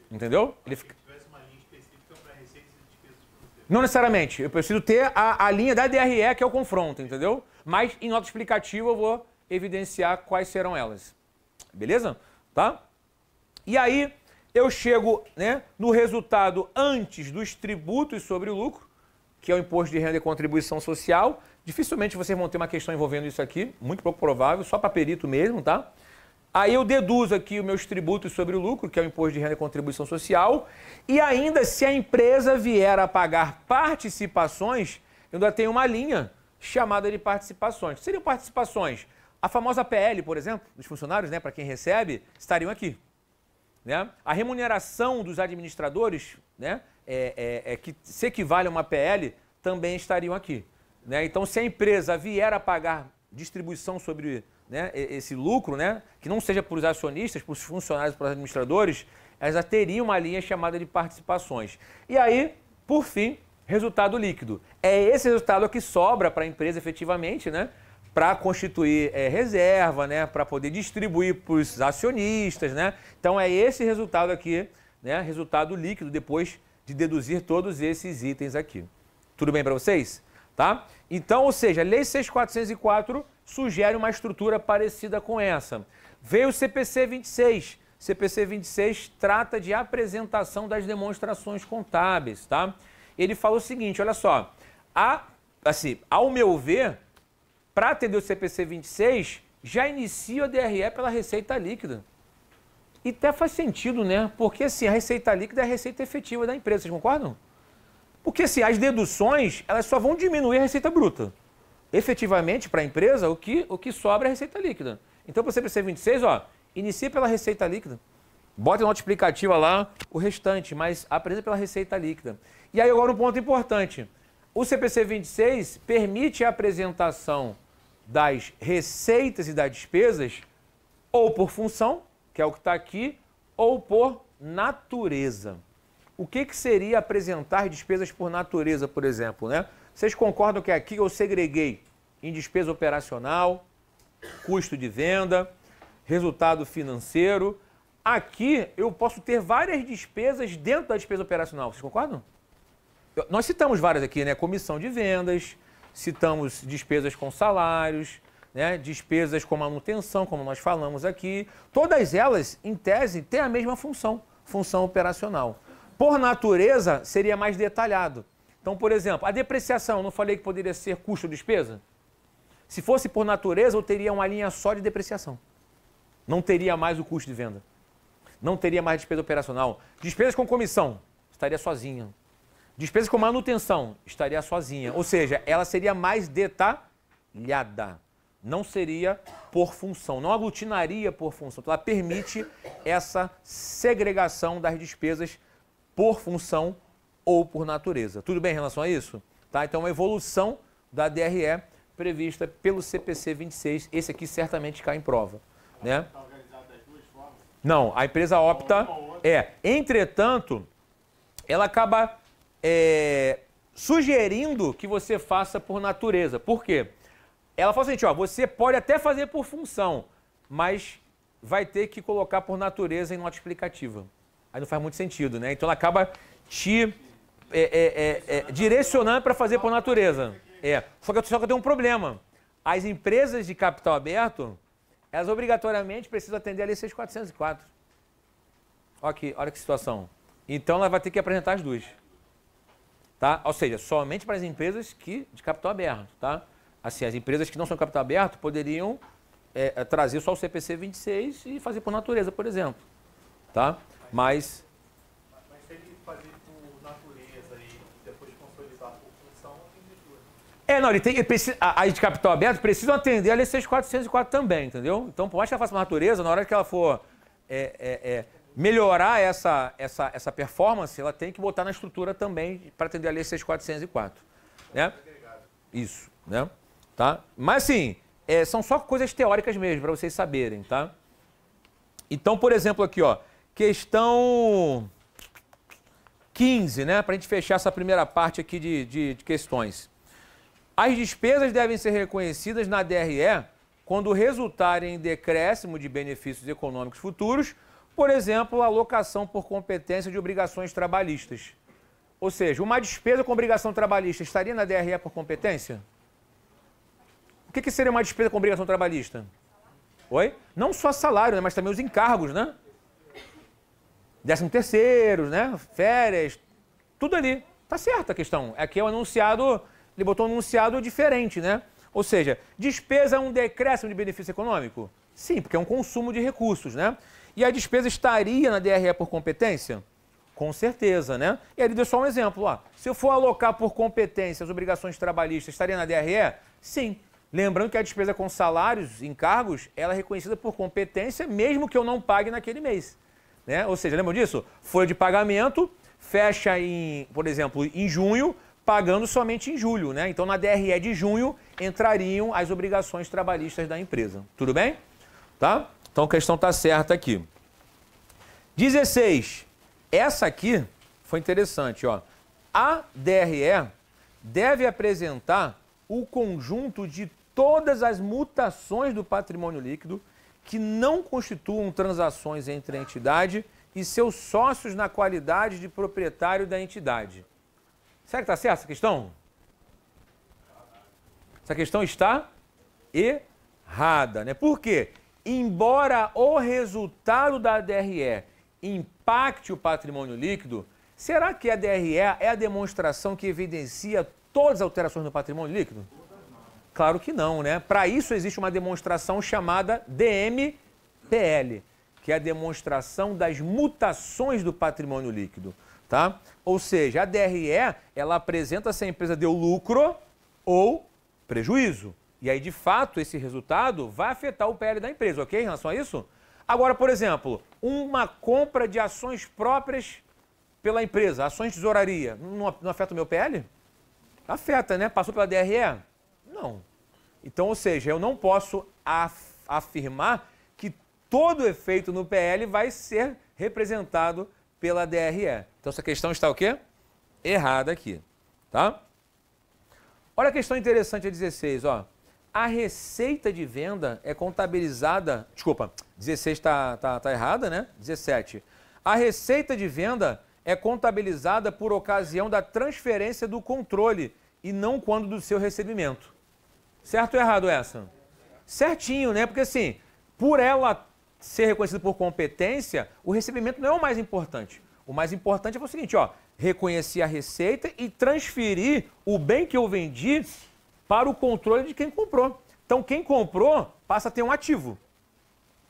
Entendeu? Ele fica... Se tivesse uma linha específica para receitas e despesas financeiras. Não necessariamente. Eu preciso ter a linha da DRE, que é o confronto, entendeu? Mas em nota explicativa eu vou evidenciar quais serão elas. Beleza? Tá? E aí eu chego, né, no resultado antes dos tributos sobre o lucro, que é o imposto de renda e contribuição social. Dificilmente vocês vão ter uma questão envolvendo isso aqui, muito pouco provável, só para perito mesmo, tá? Aí eu deduzo aqui os meus tributos sobre o lucro, que é o imposto de renda e contribuição social, e ainda se a empresa vier a pagar participações, eu ainda tenho uma linha chamada de participações. Que seriam participações? A famosa PL, por exemplo, dos funcionários, né, para quem recebe, estariam aqui. Né? A remuneração dos administradores, né, que se equivale a uma PL, também estariam aqui. Né? Então, se a empresa vier a pagar distribuição sobre, né, esse lucro, né, que não seja para os acionistas, para os funcionários, para os administradores, elas já teriam uma linha chamada de participações. E aí, por fim, resultado líquido. É esse resultado que sobra para a empresa efetivamente, né? Para constituir reserva, né? Para poder distribuir para os acionistas, né? Então é esse resultado aqui, né? Resultado líquido depois de deduzir todos esses itens aqui. Tudo bem para vocês? Tá? Então, ou seja, a Lei 6.404 sugere uma estrutura parecida com essa. Veio o CPC 26. CPC 26 trata de apresentação das demonstrações contábeis, tá? Ele fala o seguinte, olha só, ao meu ver, para atender o CPC 26, já inicia a DRE pela receita líquida. E até faz sentido, né? Porque assim, a receita líquida é a receita efetiva da empresa, vocês concordam? Porque assim, as deduções, elas só vão diminuir a receita bruta. Efetivamente, para a empresa, o que sobra é a receita líquida. Então, para o CPC 26, ó, inicia pela receita líquida. Bota na nota explicativa lá o restante, mas apresenta pela receita líquida. E aí agora um ponto importante. O CPC 26 permite a apresentação das receitas e das despesas ou por função, que é o que está aqui, ou por natureza. O que seria apresentar despesas por natureza, por exemplo, né? Vocês concordam que aqui eu segreguei em despesa operacional, custo de venda, resultado financeiro. Aqui eu posso ter várias despesas dentro da despesa operacional. Vocês concordam? Nós citamos várias aqui, né? Comissão de vendas, citamos despesas com salários, né? Despesas com manutenção, como nós falamos aqui. Todas elas, em tese, têm a mesma função, função operacional. Por natureza, seria mais detalhado. Então, por exemplo, a depreciação, não falei que poderia ser custo ou despesa? Se fosse por natureza, eu teria uma linha só de depreciação. Não teria mais o custo de venda. Não teria mais despesa operacional. Despesas com comissão, estaria sozinha. Despesas com manutenção, estaria sozinha. Ou seja, ela seria mais detalhada. Não seria por função, não aglutinaria por função. Então, ela permite essa segregação das despesas por função ou por natureza. Tudo bem em relação a isso? Tá? Então, uma evolução da DRE prevista pelo CPC 26. Esse aqui certamente cai em prova. Né? Está organizado das duas formas? Não, a empresa opta... Entretanto, ela acaba sugerindo que você faça por natureza. Por quê? Ela fala o seguinte, ó, você pode até fazer por função, mas vai ter que colocar por natureza em nota explicativa. Aí não faz muito sentido, né? Então ela acaba te direcionando para fazer por natureza. Só que eu tenho um problema. As empresas de capital aberto, elas obrigatoriamente precisam atender a Lei 6.404. Olha que situação. Então ela vai ter que apresentar as duas. Tá? Ou seja, somente para as empresas de capital aberto. Tá? Assim, as empresas que não são de capital aberto poderiam trazer só o CPC 26 e fazer por natureza, por exemplo. Tá? Mas se ele fazer por natureza e depois consolidar por função, ele mistura. As de capital aberto precisam atender a Lei 6.404 também, entendeu? Então, por mais que ela faça por natureza, na hora que ela for melhorar essa performance, ela tem que botar na estrutura também para atender a Lei 6.404. Né? Isso, né? Tá? Mas assim, são só coisas teóricas mesmo, para vocês saberem, tá? Então, por exemplo, aqui, ó, questão 15, né? Para a gente fechar essa primeira parte aqui de questões. As despesas devem ser reconhecidas na DRE quando resultarem em decréscimo de benefícios econômicos futuros, por exemplo, a alocação por competência de obrigações trabalhistas. Ou seja, uma despesa com obrigação trabalhista estaria na DRE por competência? O que seria uma despesa com obrigação trabalhista? Oi? Não só salário, né? Mas também os encargos, né? 13º, né? Férias, tudo ali. Tá certa a questão. Aqui é um enunciado, ele botou um enunciado diferente, né? Ou seja, despesa é um decréscimo de benefício econômico? Sim, porque é um consumo de recursos, né? E a despesa estaria na DRE por competência? Com certeza, né? E ele deu só um exemplo, ó. Se eu for alocar por competência as obrigações trabalhistas, estaria na DRE? Sim. Lembrando que a despesa com salários, encargos, ela é reconhecida por competência, mesmo que eu não pague naquele mês. Né? Ou seja, lembram disso? Folha de pagamento fecha, por exemplo, em junho, pagando somente em julho. Né? Então, na DRE de junho, entrariam as obrigações trabalhistas da empresa. Tudo bem? Tá? Então, a questão está certa aqui. 16. Essa aqui foi interessante. Ó. a DRE deve apresentar o conjunto de todas as mutações do patrimônio líquido que não constituam transações entre a entidade e seus sócios na qualidade de proprietário da entidade. Será que está certa essa questão? Essa questão está errada, né? Por quê? Embora o resultado da DRE impacte o patrimônio líquido, será que a DRE é a demonstração que evidencia todas as alterações no patrimônio líquido? Claro que não, né? Para isso existe uma demonstração chamada DMPL, que é a demonstração das mutações do patrimônio líquido, tá? Ou seja, a DRE, ela apresenta se a empresa deu lucro ou prejuízo. E aí, de fato, esse resultado vai afetar o PL da empresa, ok? Em relação a isso? Agora, por exemplo, uma compra de ações próprias pela empresa, ações de tesouraria, não afeta o meu PL? Afeta, né? Passou pela DRE? Não. Então, ou seja, eu não posso afirmar que todo o efeito no PL vai ser representado pela DRE. Então, essa questão está o quê? Errada aqui, tá? Olha a questão interessante, a 16, ó. A receita de venda é contabilizada... Desculpa, 16 tá errada, né? 17. A receita de venda é contabilizada por ocasião da transferência do controle e não quando do seu recebimento. Certo ou errado essa? Certinho, né? Porque assim, por ela ser reconhecida por competência, o recebimento não é o mais importante. O mais importante é o seguinte, ó, reconhecer a receita e transferir o bem que eu vendi para o controle de quem comprou. Então, quem comprou passa a ter um ativo,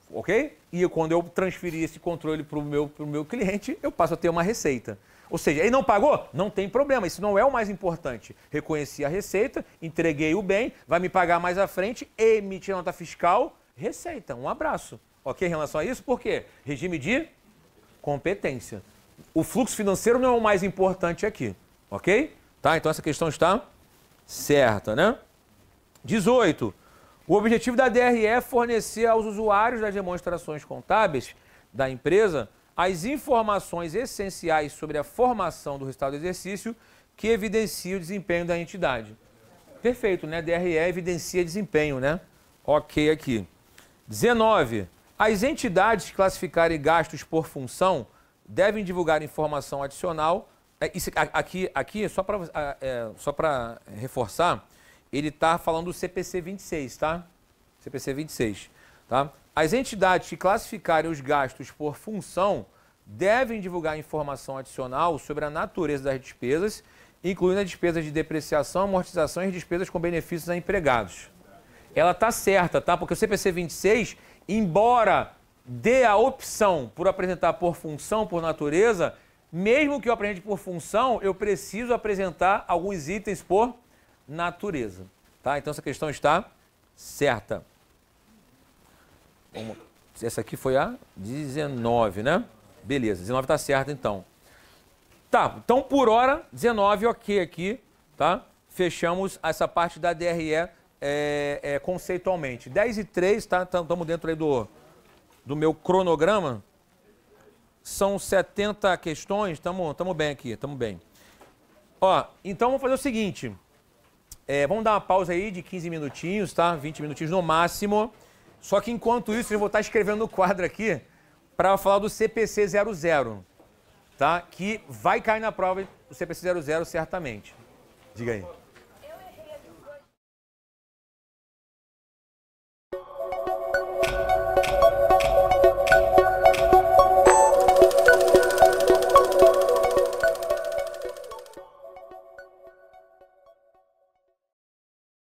ok? E quando eu transferir esse controle para o meu cliente, eu passo a ter uma receita. Ou seja, ele não pagou? Não tem problema, isso não é o mais importante. Reconheci a receita, entreguei o bem, vai me pagar mais à frente, emitir nota fiscal, receita, um abraço. Ok, em relação a isso, por quê? Regime de competência. O fluxo financeiro não é o mais importante aqui, ok? Tá, então essa questão está certa, né? 18. O objetivo da DRE é fornecer aos usuários das demonstrações contábeis da empresa as informações essenciais sobre a formação do resultado do exercício que evidencia o desempenho da entidade. Perfeito, né? DRE evidencia desempenho, né? Ok aqui. 19. As entidades que classificarem gastos por função devem divulgar informação adicional. Aqui só para reforçar, ele está falando do CPC 26, tá? CPC 26, tá? As entidades que classificarem os gastos por função devem divulgar informação adicional sobre a natureza das despesas, incluindo as despesas de depreciação, amortização e despesas com benefícios a empregados. Ela está certa, tá? Porque o CPC 26, embora dê a opção por apresentar por função, por natureza, mesmo que eu apresente por função, eu preciso apresentar alguns itens por natureza, tá? Então essa questão está certa. Essa aqui foi a 19, né? Beleza, 19 está certa então. Tá, então por hora, 19 ok aqui, tá? Fechamos essa parte da DRE conceitualmente. 10 e 3, tá? Estamos dentro aí do meu cronograma. São 70 questões, estamos bem aqui, estamos bem. Ó, então vamos fazer o seguinte, vamos dar uma pausa aí de 15 minutinhos, tá? 20 minutinhos no máximo. Só que enquanto isso, eu vou estar escrevendo no quadro aqui para falar do CPC 00, tá? Que vai cair na prova do CPC 00 certamente. Diga aí.